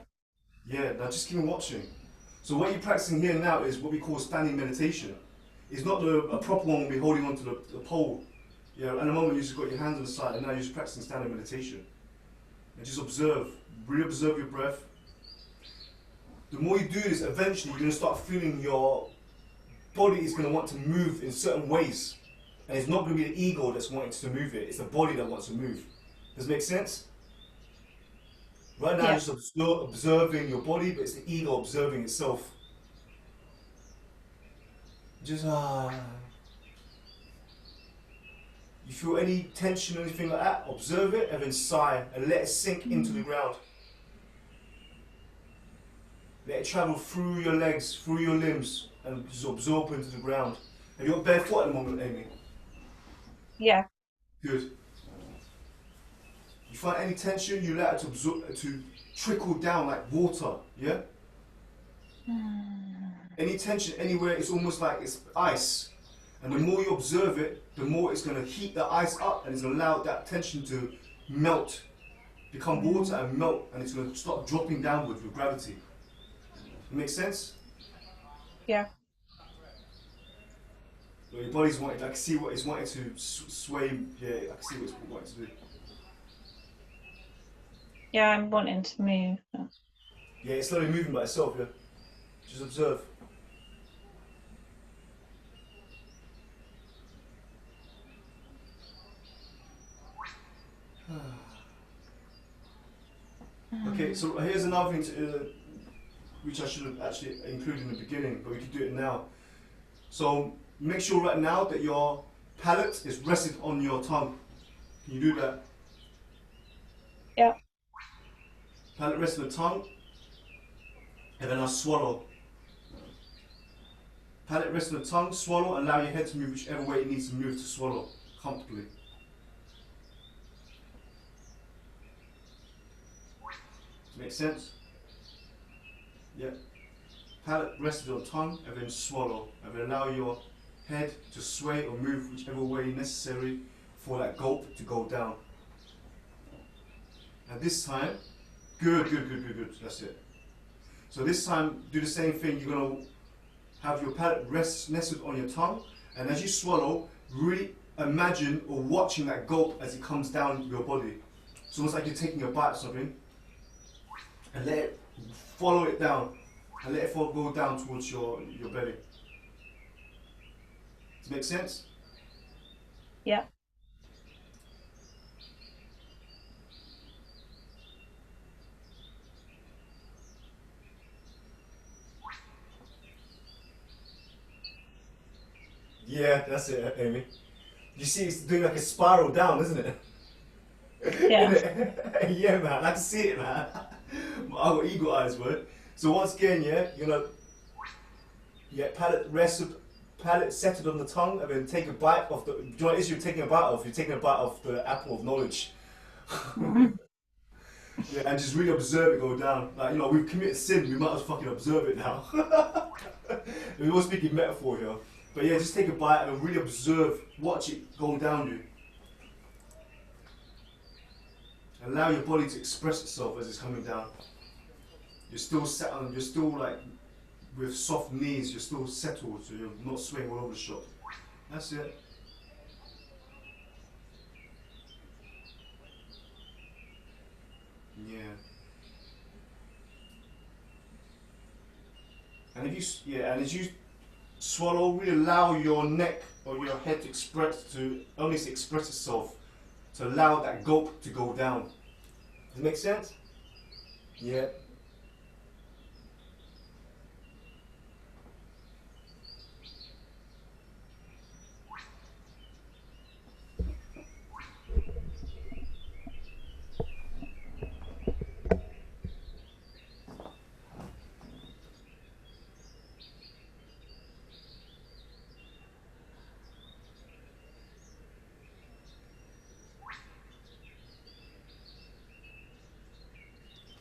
Yeah. Now just keep on watching. So what you're practicing here now is what we call standing meditation. It's not a proper one. We'll be holding onto the pole. Yeah, at the moment you just got your hands on the side, and now you're just practicing standing meditation. And just observe, really observe your breath. The more you do this, eventually you're going to start feeling your body is going to want to move in certain ways. And it's not going to be the ego that's wanting to move it, it's the body that wants to move. Does it make sense? Right now, Yeah. you're just observing your body, but it's the ego observing itself. Just You feel any tension or anything like that, observe it and then sigh and let it sink into the ground. Let it travel through your legs, through your limbs, and just absorb into the ground. Have you got bare foot at the moment, Amy? Yeah. Good. You find any tension, you let it to trickle down like water, yeah? Any tension anywhere, it's almost like it's ice. And the more you observe it, the more it's going to heat the ice up and it's going to allow that tension to melt, become water and melt, and it's going to start dropping downwards with gravity. It makes sense? Yeah. Your body's wanting, I can see what it's wanting to sway, yeah, I can see what it's wanting to do. Yeah. I'm wanting to move. Yeah, it's slowly moving by itself, yeah. Just observe. Okay, so here's another thing which I should have actually included in the beginning, but we can do it now. So make sure right now that your palate is rested on your tongue. Can you do that? Yeah. Palate rest on the tongue, and then I'll swallow. Palate rest on the tongue, swallow, and allow your head to move whichever way it needs to move to swallow comfortably. Does it make sense? Yeah. Palate rested on tongue, and then swallow, and then allow your head to sway or move whichever way necessary for that gulp to go down. And this time, good, that's it. So this time, do the same thing. You're going to have your palate nestled on your tongue, and as you swallow, really imagine or watching that gulp as it comes down your body. It's almost like you're taking a bite of something, and let it follow it down, and let it go down towards your belly. Does it make sense? Yeah. Yeah, that's it, Amy. You see, it's doing like a spiral down, isn't it? Yeah. Yeah, man, I can see it, man. I've got eagle eyes, bro. So once again, yeah, you're gonna palate settled on the tongue, and then take a bite of the. Do you know what it is you're taking a bite of? You're taking a bite of the apple of knowledge. Yeah, and just really observe it go down. Like, we've committed sin, we might as well fucking observe it now. We're all speaking metaphor here. But yeah, just take a bite and really observe, watch it go down you. Allow your body to express itself as it's coming down. You're still you're still like, with soft knees, you're still settled, so you're not swaying all over the shop. That's it. Yeah. And as you swallow, really allow your neck or your head to express itself, to allow that gulp to go down. Does it make sense? Yeah.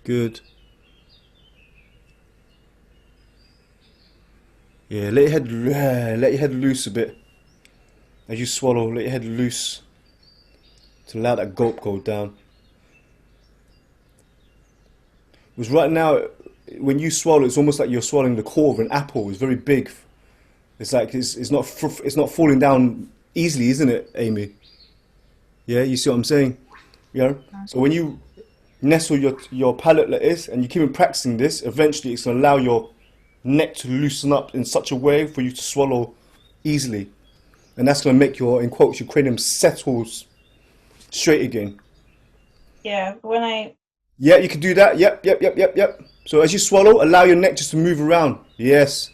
Good. Yeah, let your head loose a bit. As you swallow, let your head loose to allow that gulp go down. Because right now, when you swallow, it's almost like you're swallowing the core of an apple. It's very big. It's like it's not falling down easily, isn't it, Amy? Yeah, you see what I'm saying? Yeah. So when you nestle your palate like this, and you keep on practicing this, eventually it's going to allow your neck to loosen up in such a way for you to swallow easily, and that's going to make your, in quotes, your cranium settles straight again. Yeah. Yeah, you can do that. Yep. So as you swallow, allow your neck just to move around. Yes.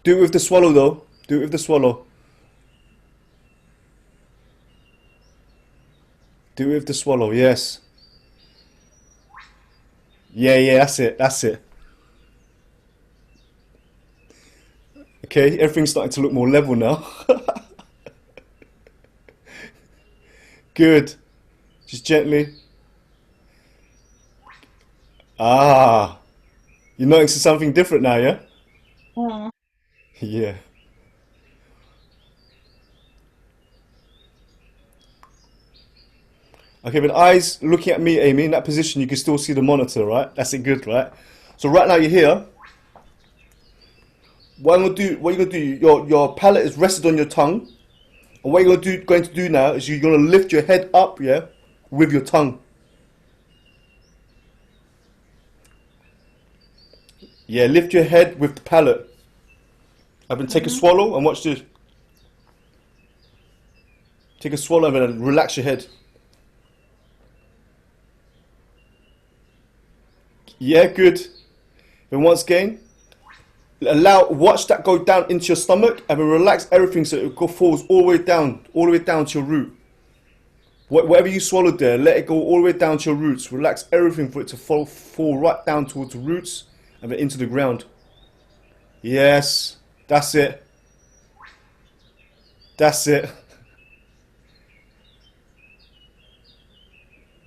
Do it with the swallow though. Do it with the swallow. Do it with the swallow. Yes. Yeah. That's it. Okay, everything's starting to look more level now. Good. Just gently. Ah, you're noticing something different now, yeah? Mm. Yeah. Okay, but eyes looking at me, Amy, in that position, you can still see the monitor, right? That's it, good, right? So right now you're here. What you're gonna do, your palate is rested on your tongue, and what you're going to do now is you're gonna lift your head up, yeah, with your tongue. Yeah, lift your head with the palate. And then take a swallow and watch this. Take a swallow and then relax your head. Yeah, good. Then once again, watch that go down into your stomach, and then relax everything so it falls all the way down to your root. Whatever you swallowed there, let it go all the way down to your roots. Relax everything for it to fall right down towards the roots and then into the ground. Yes, that's it. That's it.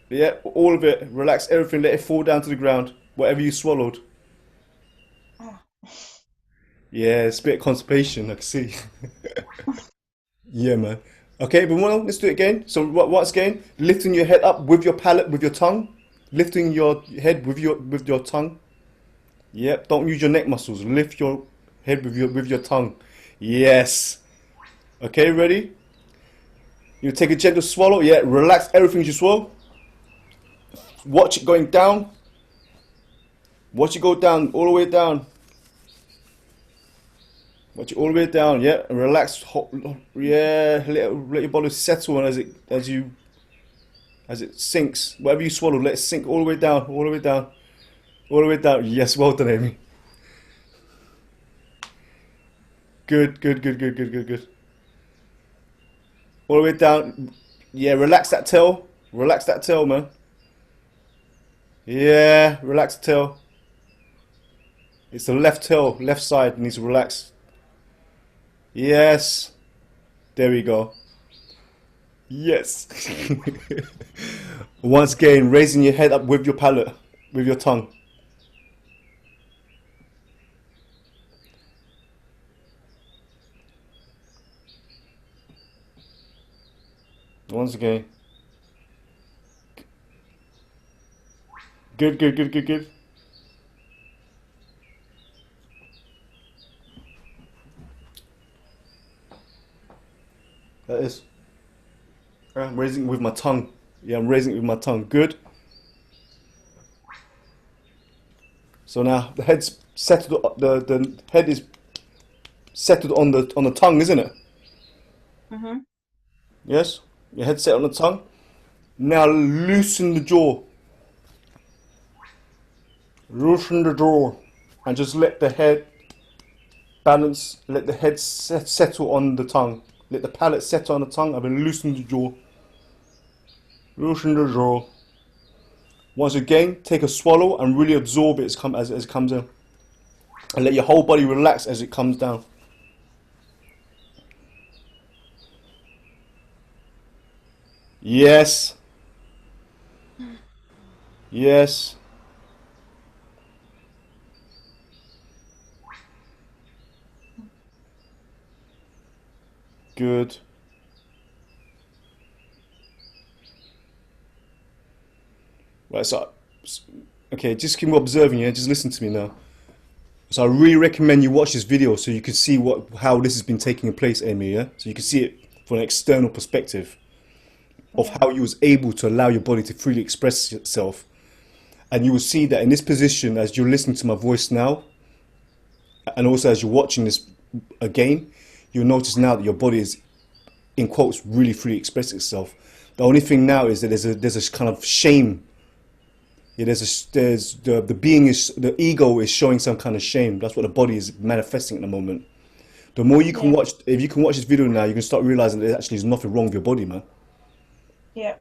Yeah, all of it. Relax everything, let it fall down to the ground. Whatever you swallowed. Yeah, it's a bit of constipation, I can see. Yeah, man. Okay, but let's do it again. So once again, lifting your head up with your palate, with your tongue. Lifting your head with your tongue. Yep, don't use your neck muscles. Lift your head with your tongue. Yes. Okay, ready? You take a gentle swallow. Yeah, relax everything you swallow. Watch it going down. Watch it go down, all the way down. Watch it all the way down. Yeah, and relax. Yeah, let your body settle as it sinks. Whatever you swallow, let it sink all the way down, all the way down, all the way down. Yes, well done, Amy. Good, good, good, good, good, good, good. All the way down. Yeah, relax that tail. Relax that tail, man. Yeah, relax the tail. It's the left tail, left side needs to relax. Yes. There we go. Yes. Once again, raising your head up with your palate, with your tongue. Once again. Good, good, good, good, good. That is. I'm raising it with my tongue. Yeah, I'm raising it with my tongue. Good. So now the head's settled. The head is settled on the tongue, isn't it? Mhm. Yes. Your head set on the tongue. Now loosen the jaw. Loosen the jaw, and just let the head balance. Let the head settle on the tongue. Let the palate settle on the tongue, and then loosen the jaw. Loosen the jaw. Once again, take a swallow and really absorb it as it comes in. And let your whole body relax as it comes down. Yes. Yes. Good. Right, so, okay, just keep observing, yeah? Just listen to me now. So I really recommend you watch this video so you can see how this has been taking place, Amy, yeah? So you can see it from an external perspective of Yeah. how you was able to allow your body to freely express itself. And you will see that in this position, as you're listening to my voice now, and also as you're watching this again, you'll notice now that your body is, in quotes, really freely expressing itself. The only thing now is that there's a kind of shame. Yeah, there's the ego is showing some kind of shame. That's what the body is manifesting at the moment. The more you can Yeah. watch, if you can watch this video now, you can start realizing that there actually is nothing wrong with your body, man. Yeah.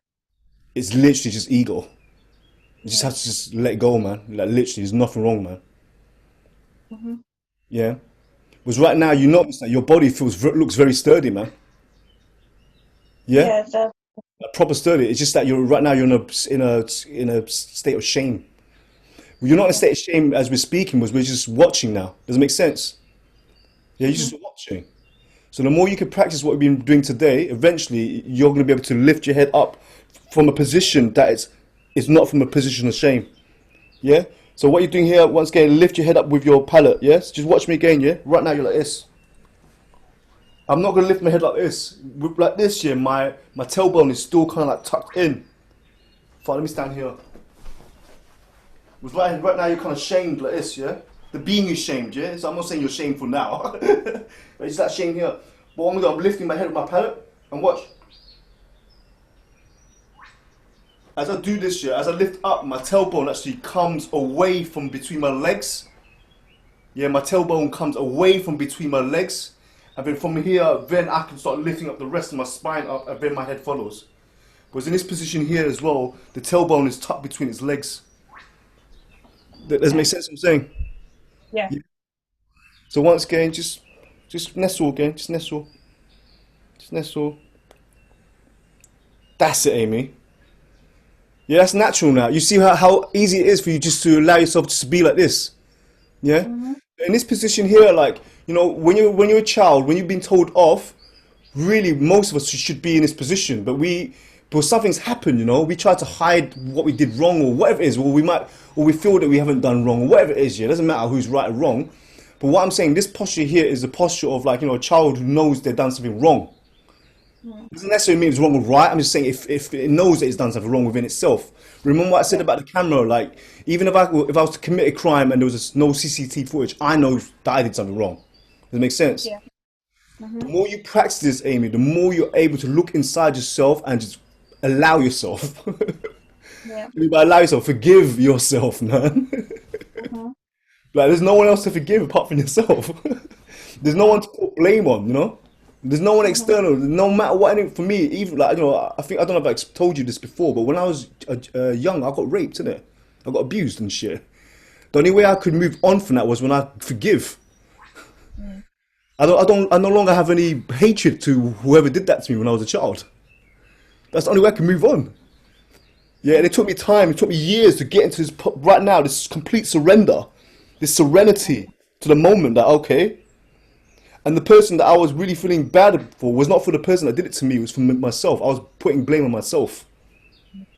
It's literally just ego. You just Yeah. have to just let go, man. Like literally, there's nothing wrong, man. Mhm. Yeah. Because right now you notice that your body looks very sturdy, man. Yeah, Yeah. That. like, proper sturdy. It's just that you're right now you're in a state of shame. Well, you're not in a Yeah. state of shame as we're speaking, because we're just watching now. Does it make sense? Yeah, you're just Mhm. watching. So the more you can practice what we've been doing today, eventually you're going to be able to lift your head up from a position that is not from a position of shame. Yeah. So what you're doing here, once again, lift your head up with your palate. Yes. Just watch me again. Yeah. Right now you're like this. I'm not going to lift my head like this. Like this. Yeah. My tailbone is still kind of like tucked in. Fine. Let me stand here. With right now you're kind of shamed like this. Yeah. The being is shamed. Yeah. So I'm not saying you're shameful now. But it's that shame here. But I'm lifting my head with my palate and watch. as I do this, yeah, as I lift up, my tailbone actually comes away from between my legs. Yeah, my tailbone comes away from between my legs. And then from here, then I can start lifting up the rest of my spine up, and then my head follows. Whereas in this position here as well, the tailbone is tucked between its legs. Does it make sense what I'm saying? Yeah. Yeah. So once again, just nestle again, just nestle. That's it, Amy. Yeah, that's natural now. You see how easy it is for you just to allow yourself just to be like this. Yeah? Hmm. In this position here, like, when you're a child, when you've been told off, really most of us should be in this position, but something's happened, we try to hide what we did wrong or whatever it is, or we feel that we haven't done wrong or whatever it is, yeah. It doesn't matter who's right or wrong. But what I'm saying, this posture here is the posture of like, a child who knows they've done something wrong. It doesn't necessarily mean it's wrong or right. I'm just saying if it knows that it's done something wrong within itself. Remember what I said about the camera? Like, even if I was to commit a crime and there was no CCTV footage, I know that I did something wrong. Does it make sense? Yeah. The more you practice this, Amy, the more you're able to look inside yourself and just allow yourself. Yeah. By allow yourself, forgive yourself, man. Hmm. Like, there's no one else to forgive apart from yourself. There's no one to put blame on. There's no one external. No matter what, for me, even like, I think, I don't know if I told you this before, but when I was young, I got raped, innit? I got abused and shit. The only way I could move on from that was when I forgive. I no longer have any hatred to whoever did that to me when I was a child. That's the only way I can move on. Yeah, and it took me time, it took me years to get into this, right now, this complete surrender, this serenity to the moment that, okay. And the person that I was really feeling bad for was not for the person that did it to me, it was for myself. I was putting blame on myself.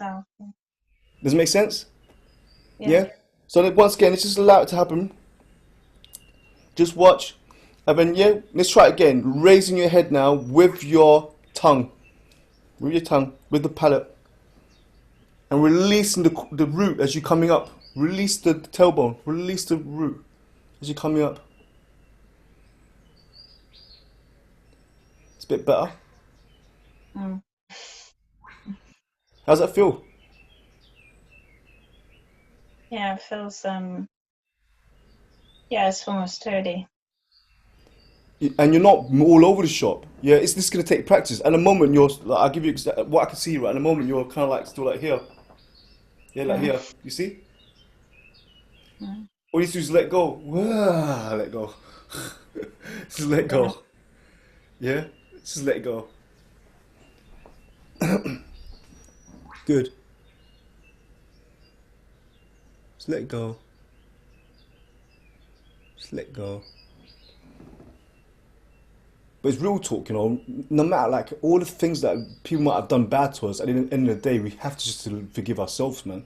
Oh, Does it make sense? yeah. Yeah? So then once again, let's just allow it to happen. Just watch. And then, yeah, let's try it again. Raising your head now with your tongue. With your tongue, with the palate. And releasing the root as you're coming up. Release the tailbone. Release the root as you're coming up. It's a bit better. Mm. How's that feel? Yeah, it feels yeah, it's almost sturdy. And you're not all over the shop. Yeah, this is going to take practice. At the moment, like, I'll give you what I can see right. At the moment, you're kind of like still like here. Yeah, like here. You see? Mm. All you do is let go. Let go. Just let go. Yeah? Just let go. Good. Just let go. Just let go. But it's real talk, no matter like all the things that people might have done bad to us, at the end of the day, we have to just to forgive ourselves, man.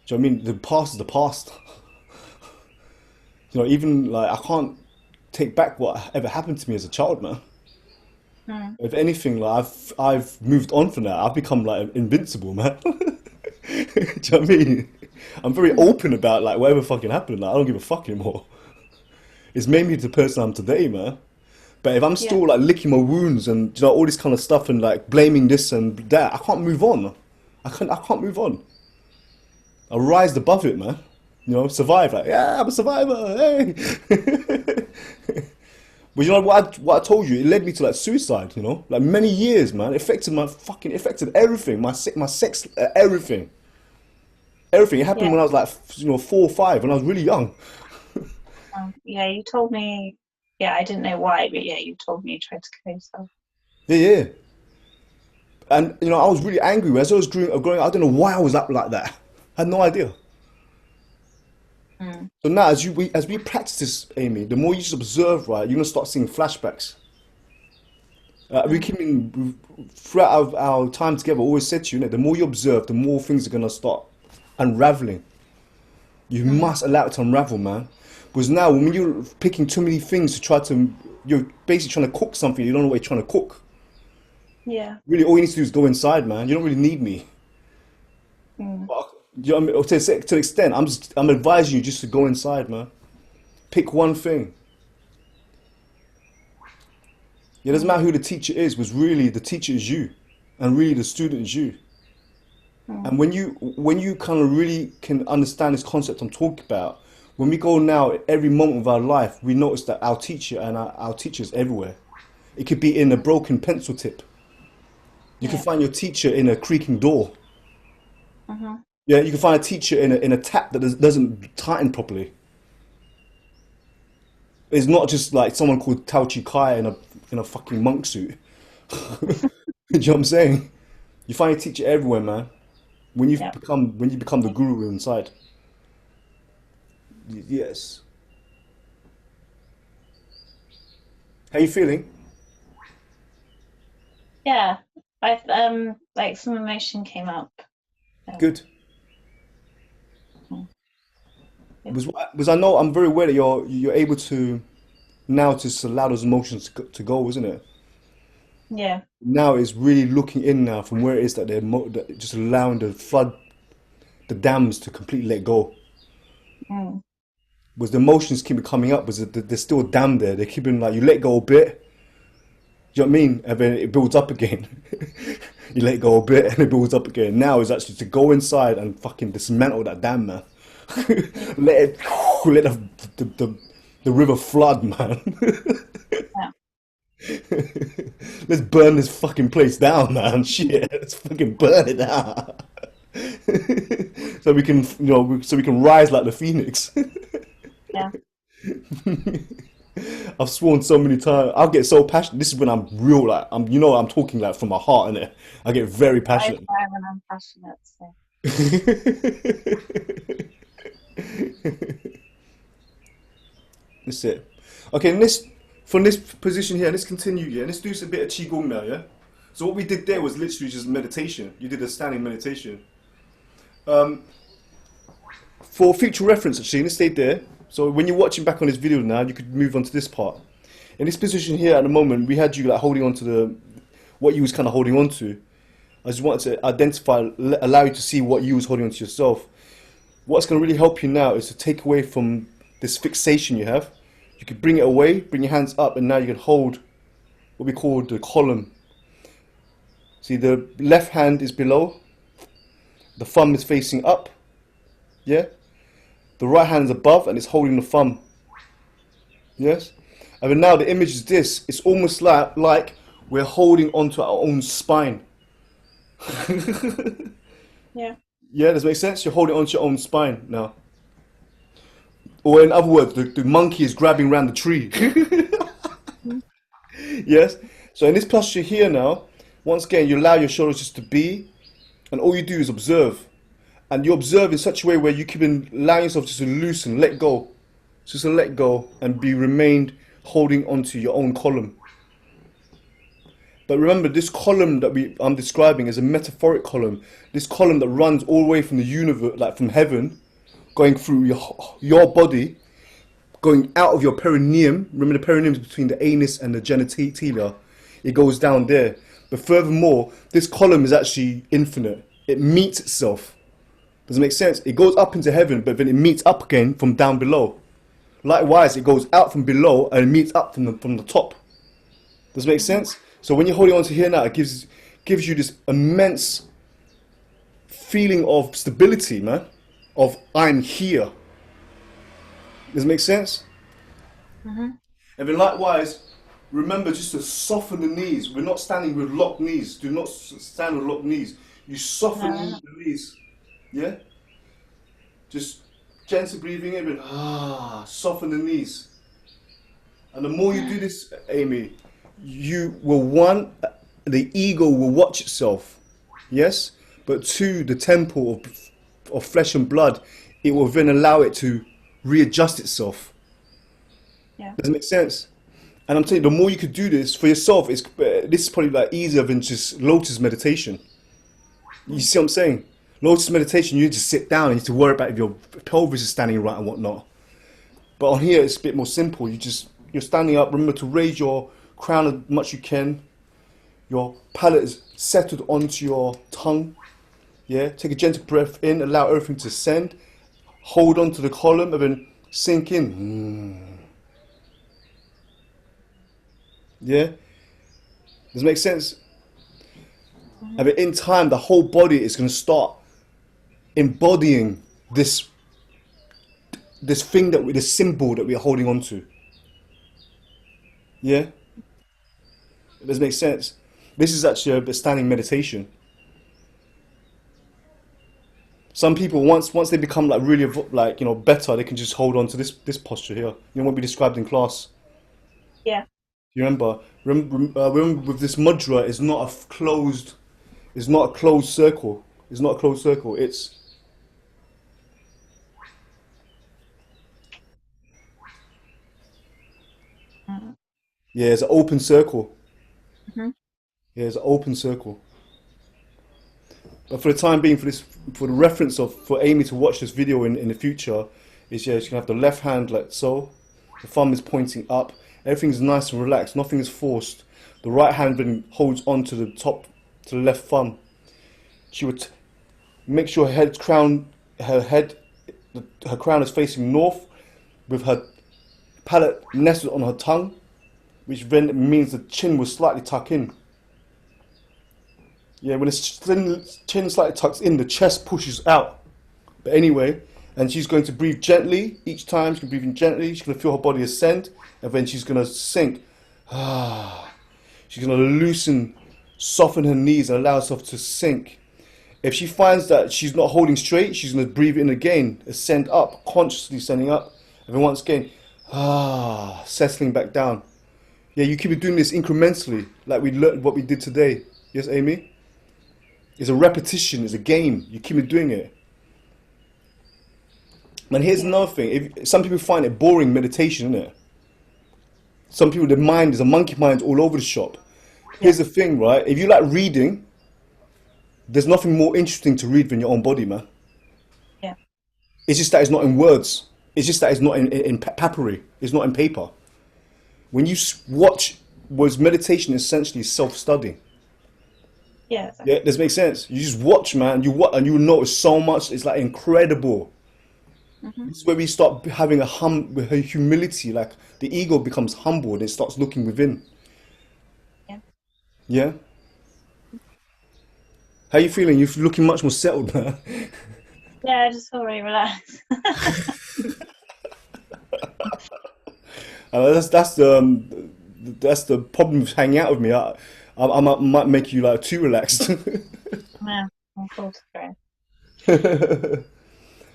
Do you know what I mean? The past is the past. Even like I can't take back what ever happened to me as a child, man. Mm. If anything, like I've moved on from that. I've become like invincible, man. Do you know what I mean? I'm very open about like whatever fucking happened. Like I don't give a fuck anymore. It's made me the person I'm today, man. But if I'm Yeah. still like licking my wounds and all this kind of stuff and like blaming this and that, I can't move on. I can't move on. I rise above it, man. Survive. Like, yeah, I'm a survivor. Hey. But what I told you, it led me to like suicide. Like many years, man. It affected everything. My sex, everything. Everything. It happened Yeah. when I was like, 4 or 5, when I was really young. Yeah, you told me. Yeah, I didn't know why, but yeah, you told me you tried to kill yourself. Yeah, yeah. And I was really angry as I was growing. I don't know why I was up like that. I had no idea. Mm. So now, as we practice this, Amy, the more you just observe, right, you're gonna start seeing flashbacks. We Mm. keep throughout our time together. Always said to you, the more you observe, the more things are gonna start unraveling. You must allow it to unravel, man. Because now, when you're picking too many things you're basically trying to cook something. You don't know what you're trying to cook. Yeah. Really, all you need to do is go inside, man. You don't really need me. Mm. You know what I mean? To an extent, I'm advising you just to go inside, man. Pick one thing. It doesn't matter who the teacher is, because really the teacher is you, and really the student is you. And when you kind of really can understand this concept I'm talking about, when we go now, every moment of our life, we notice that our teacher and our teachers everywhere. It could be in a broken pencil tip. You can Yeah. find your teacher in a creaking door. Mhm. Yeah, you can find a teacher in a tap that doesn't tighten properly. It's not just like someone called Tao Chi Kai in a fucking monk suit. You know what I'm saying? You find a teacher everywhere, man. Yeah. When you become the guru inside. Yes. How you feeling? Yeah. I like some emotion came up. Yeah. Good. Mm. Good. Was I know I'm very aware that you're able to now just allow those emotions to go, isn't it? Yeah. Now it's really looking in now from where it is that that just allowing the flood, the dams to completely let go. Mm. Was the emotions keep coming up? Was it there's still a dam there? They're keeping like you let go a bit. Do you know what I mean? And then it builds up again. You let go a bit and it builds up again. Now is actually to go inside and fucking dismantle that dam, man. Yeah. Let the river flood, man. Yeah. Let's burn this fucking place down, man. Shit, let's fucking burn it down. So we can, so we can rise like the phoenix. Yeah. I've sworn so many times. I'll get so passionate. This is when I'm real, like I'm talking like from my heart, innit? I get very I passionate. try when I'm passionate. So. That's it. Okay, and this from this position here, let's continue. Yeah, let's do a bit of qigong now. Yeah. So what we did there was literally just meditation. You did a standing meditation. Um, for future reference, actually, let's stay there. So when you're watching back on this video now, you could move on to this part. In this position here at the moment, we had you like holding on to what you was kind of holding on to. I just wanted to identify, allow you to see what you was holding on to yourself. What's going to really help you now is to take away from this fixation you have. You could bring it away, bring your hands up, and now you can hold what we call the column. See, the left hand is below, the thumb is facing up, yeah? The right hand is above and it's holding the thumb, yes? And then now the image is this. It's almost like we're holding onto our own spine. Yeah. Yeah, does that make sense? You're holding onto your own spine now. Or in other words, the monkey is grabbing around the tree. Mm. Yes? So in this posture here now, once again, you allow your shoulders just to be, and all you do is observe. And you observe in such a way where you can allow yourself just to loosen, let go. Just to let go and be remained holding onto your own column. But remember, this column that I'm describing is a metaphoric column. This column that runs all the way from the universe, like from heaven, going through your body, going out of your perineum. Remember, the perineum is between the anus and the genitalia. It goes down there. But furthermore, this column is actually infinite. It meets itself. Does it make sense? It goes up into heaven, but then it meets up again from down below. Likewise, it goes out from below and it meets up from the top. Does it make sense? So when you're holding on to here now, it gives you this immense feeling of stability, man. Of I'm here. Does it make sense? Mm-hmm. And then likewise, remember just to soften the knees. We're not standing with locked knees. Do not stand with locked knees. You soften No. the knees. Yeah? Just gently breathing in and soften the knees. And the more you do this, Amy, you will, one, the ego will watch itself. Yes? But two, the temple of flesh and blood, it will then allow it to readjust itself. Yeah. Does it make sense? And I'm telling you, the more you could do this for yourself, this is probably like easier than just lotus meditation. You see what I'm saying? Lotus meditation, you need to sit down and you need to worry about if your pelvis is standing right and whatnot. But on here, it's a bit more simple. You're standing up. Remember to raise your crown as much you can. Your palate is settled onto your tongue. Yeah. Take a gentle breath in. Allow everything to ascend. Hold on to the column and then sink in. Yeah. Does it make sense? Mm-hmm. And then in time, the whole body is going to start embodying this thing this symbol that we're holding on to. Yeah, does it make sense? This is actually a standing meditation. Some people once they become like really like better, they can just hold on to this posture here. You know what we described in class. Yeah. You remember with this mudra, it's not a closed circle. It's not a closed circle. Mm-hmm. Yeah, it's an open circle. Mm-hmm. Yeah, it's an open circle. But for the time being, for the reference for Amy to watch this video in the future, is yeah, she can have the left hand like so, the thumb is pointing up, everything's nice and relaxed, nothing is forced. The right hand then holds on to the top, to the left thumb. She would make sure her crown is facing north, with her palate nestled on her tongue, which then means the chin will slightly tuck in. Yeah, when the chin slightly tucks in, the chest pushes out. But anyway, and she's going to breathe gently each time. She's going to breathe in gently. She's going to feel her body ascend, and then she's going to sink. She's going to loosen, soften her knees, and allow herself to sink. If she finds that she's not holding straight, she's going to breathe in again, ascend up, consciously sending up, and then once again, settling back down. Yeah, you keep doing this incrementally, like we learned what we did today. Yes, Amy? It's a repetition, it's a game. You keep doing it. And here's another thing. Some people find it boring meditation, isn't it? Some people, their mind is a monkey mind all over the shop. Here's the thing, right? If you like reading, there's nothing more interesting to read than your own body, man. Yeah. It's just that it's not in words. It's just that it's not in papery. It's not in paper. When you watch, was meditation essentially self-study. Yeah. Exactly. Yeah, does it make sense? You just watch, man. You watch, and you notice so much. It's like incredible. Mm-hmm. This is where we start having a humility. Like the ego becomes humble and it starts looking within. Yeah. Yeah. How you feeling? You're looking much more settled now. Yeah, I just feel really relaxed. That's the problem with hanging out with me. I might make you like too relaxed. Yeah, of course, great.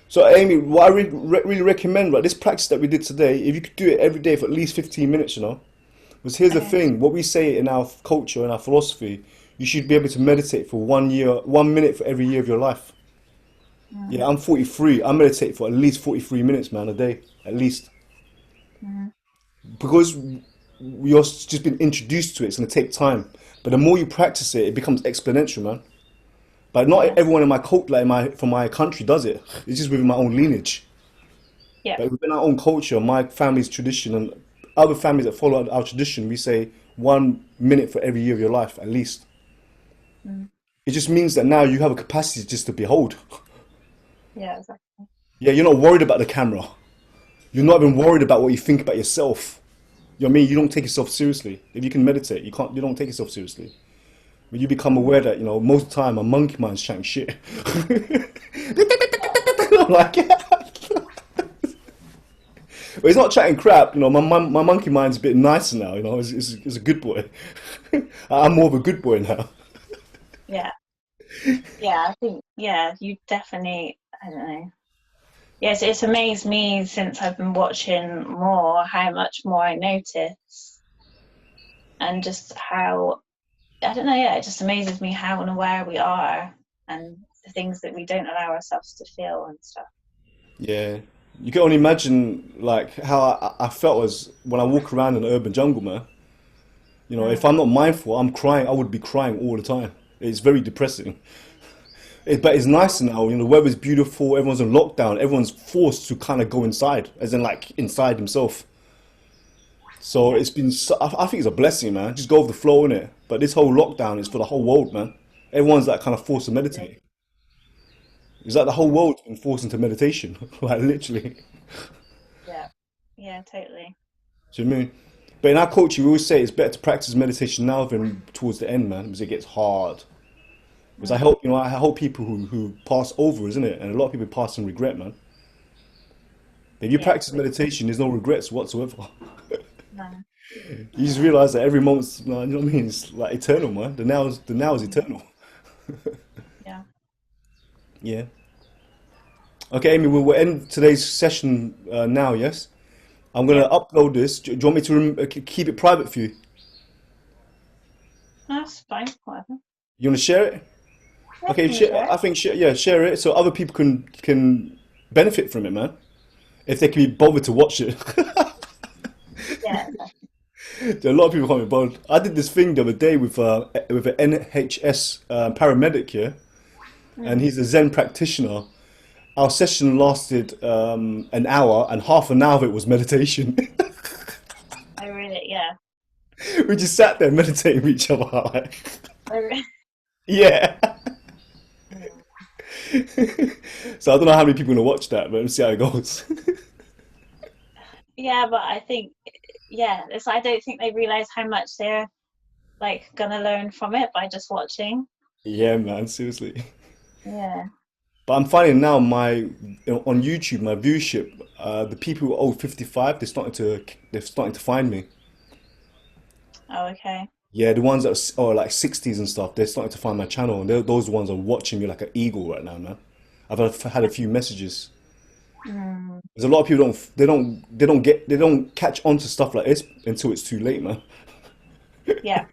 So Amy, what I really recommend, right, this practice that we did today, if you could do it every day for at least 15 minutes, because here's the Okay. thing, what we say in our culture and our philosophy, you should be able to meditate for 1 minute for every year of your life. Mm-hmm. Yeah, I'm 43. I meditate for at least 43 minutes, man, a day, at least. Mm-hmm. Because you're just been introduced to it, it's going to take time. But the more you practice it, it becomes exponential, man. But not Yeah. everyone in my cult, like from my country, does it. It's just within my own lineage. Yeah. But within our own culture, my family's tradition, and other families that follow our tradition, we say 1 minute for every year of your life, at least. Mm. It just means that now you have a capacity just to behold. Yeah, exactly. Yeah, you're not worried about the camera. You're not even worried about what you think about yourself. You know what I mean? You don't take yourself seriously. If you can meditate, you don't take yourself seriously. When you become aware that, most of the time a monkey mind's chatting shit. I'm like, yeah. But he's not chatting crap, my monkey mind's a bit nicer now, it's a good boy. I'm more of a good boy now. Yeah. Yeah, I think, yeah, you definitely, I don't know. Yes, it's amazed me since I've been watching more how much more I notice and just how, I don't know, yeah, it just amazes me how unaware we are and the things that we don't allow ourselves to feel and stuff. Yeah. You can only imagine like how I felt as when I walk around in the urban jungle, man. If Mm. I'm not mindful, I'm crying. I would be crying all the time. It's very depressing. But it's nice now. The weather's beautiful. Everyone's in lockdown. Everyone's forced to kind of go inside, as in like inside himself. So Yeah. it's been. I think it's a blessing, man. Just go with the flow in it. But this whole lockdown is for the whole world, man. Everyone's like kind of forced to meditate. It's like the whole world's been forced into meditation, like literally. Yeah. Yeah, totally. Do you know what I mean? But in our culture, we always say it's better to practice meditation now than towards the end, man, because it gets hard. Because I help, I help people who pass over, isn't it? And a lot of people pass in regret, man. If you Yeah. practice meditation, there's no regrets whatsoever. No. You just realize that every moment's, you know what I mean? It's like eternal, man. The now is Mm. eternal. Yeah. Yeah. Okay, Amy, we'll end today's session now, yes? I'm Yeah. gonna upload this. Do you want me to keep it private for you? That's fine. Whatever. You want to share it? Yeah, Okay, can you share it? I think yeah, share it so other people can benefit from it, man. If they can be bothered to watch it. Yeah. There are a lot of people can't be bothered. I did this thing the other day with an NHS paramedic here, and Mm. he's a Zen practitioner. Our session lasted an hour, and half an hour of it was meditation. I really, yeah. We just sat there meditating with each other. Like, I re yeah. Mm. So I don't know how many people are gonna watch that, but let's see how it goes. Yeah, but I think, yeah, it's, I don't think they realize how much they're like gonna learn from it by just watching. Yeah, man, seriously. Yeah. But I'm finding now on YouTube my viewership, the people who are over 55, they're starting to find me. Oh, okay. Yeah, the ones that are like 60s and stuff, they're starting to find my channel, and those ones are watching me like an eagle right now, man. Had a few messages. Mm. There's a lot of people they don't catch on to stuff like this until it's too late, man. Yeah.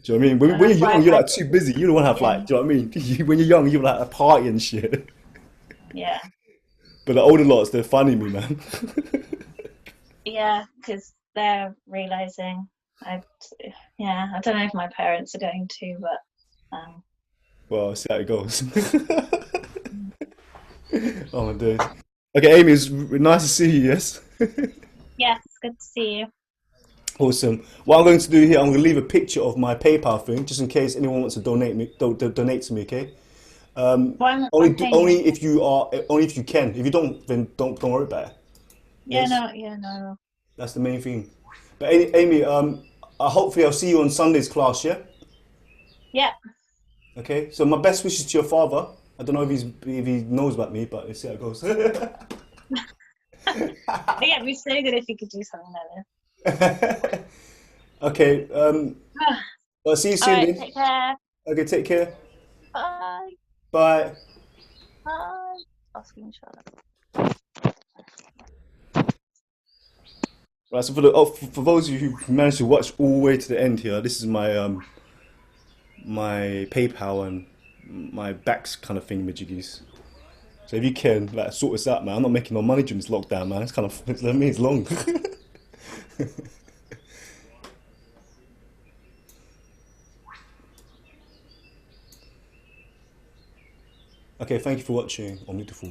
Do you know what I mean? And When that's you're why young, I've you're had, like too busy. You don't want to have yeah, like, do you know what I mean? When you're young, you're like a party and shit. yeah, But the older lots, they're finding me, man. yeah, because they're realizing I, yeah, I don't know if my parents are going to, but Well, see how it goes. mm. Oh my days. Okay, Amy, it's nice to see you. Yes. Yeah, it's good to see you. Awesome. What I'm going to do here, I'm going to leave a picture of my PayPal thing, just in case anyone wants to donate to me. Okay. I'm paying you. Only if you can. If you don't, then don't worry about it. Yeah, Yes, no, yeah, no. that's the main thing. But Amy, hopefully I'll see you on Sunday's class. Yeah. Yeah, Okay. So my best wishes to your father. I don't know if he knows about me, but let's see how it goes. yeah, it'd be so good if you could do something like Okay. this. I'll see you All soon right, then. take care. Okay. Take care. Bye. Bye. Bye. I'll screenshot. Right. So for those of you who managed to watch all the way to the end here, this is my PayPal and my backs kind of thing, majiggies. So if you can, like, sort this out, man. I'm not making no money during this lockdown, man. It's kind of, I mean, it's long. Okay, thank you for watching. Om Beautiful.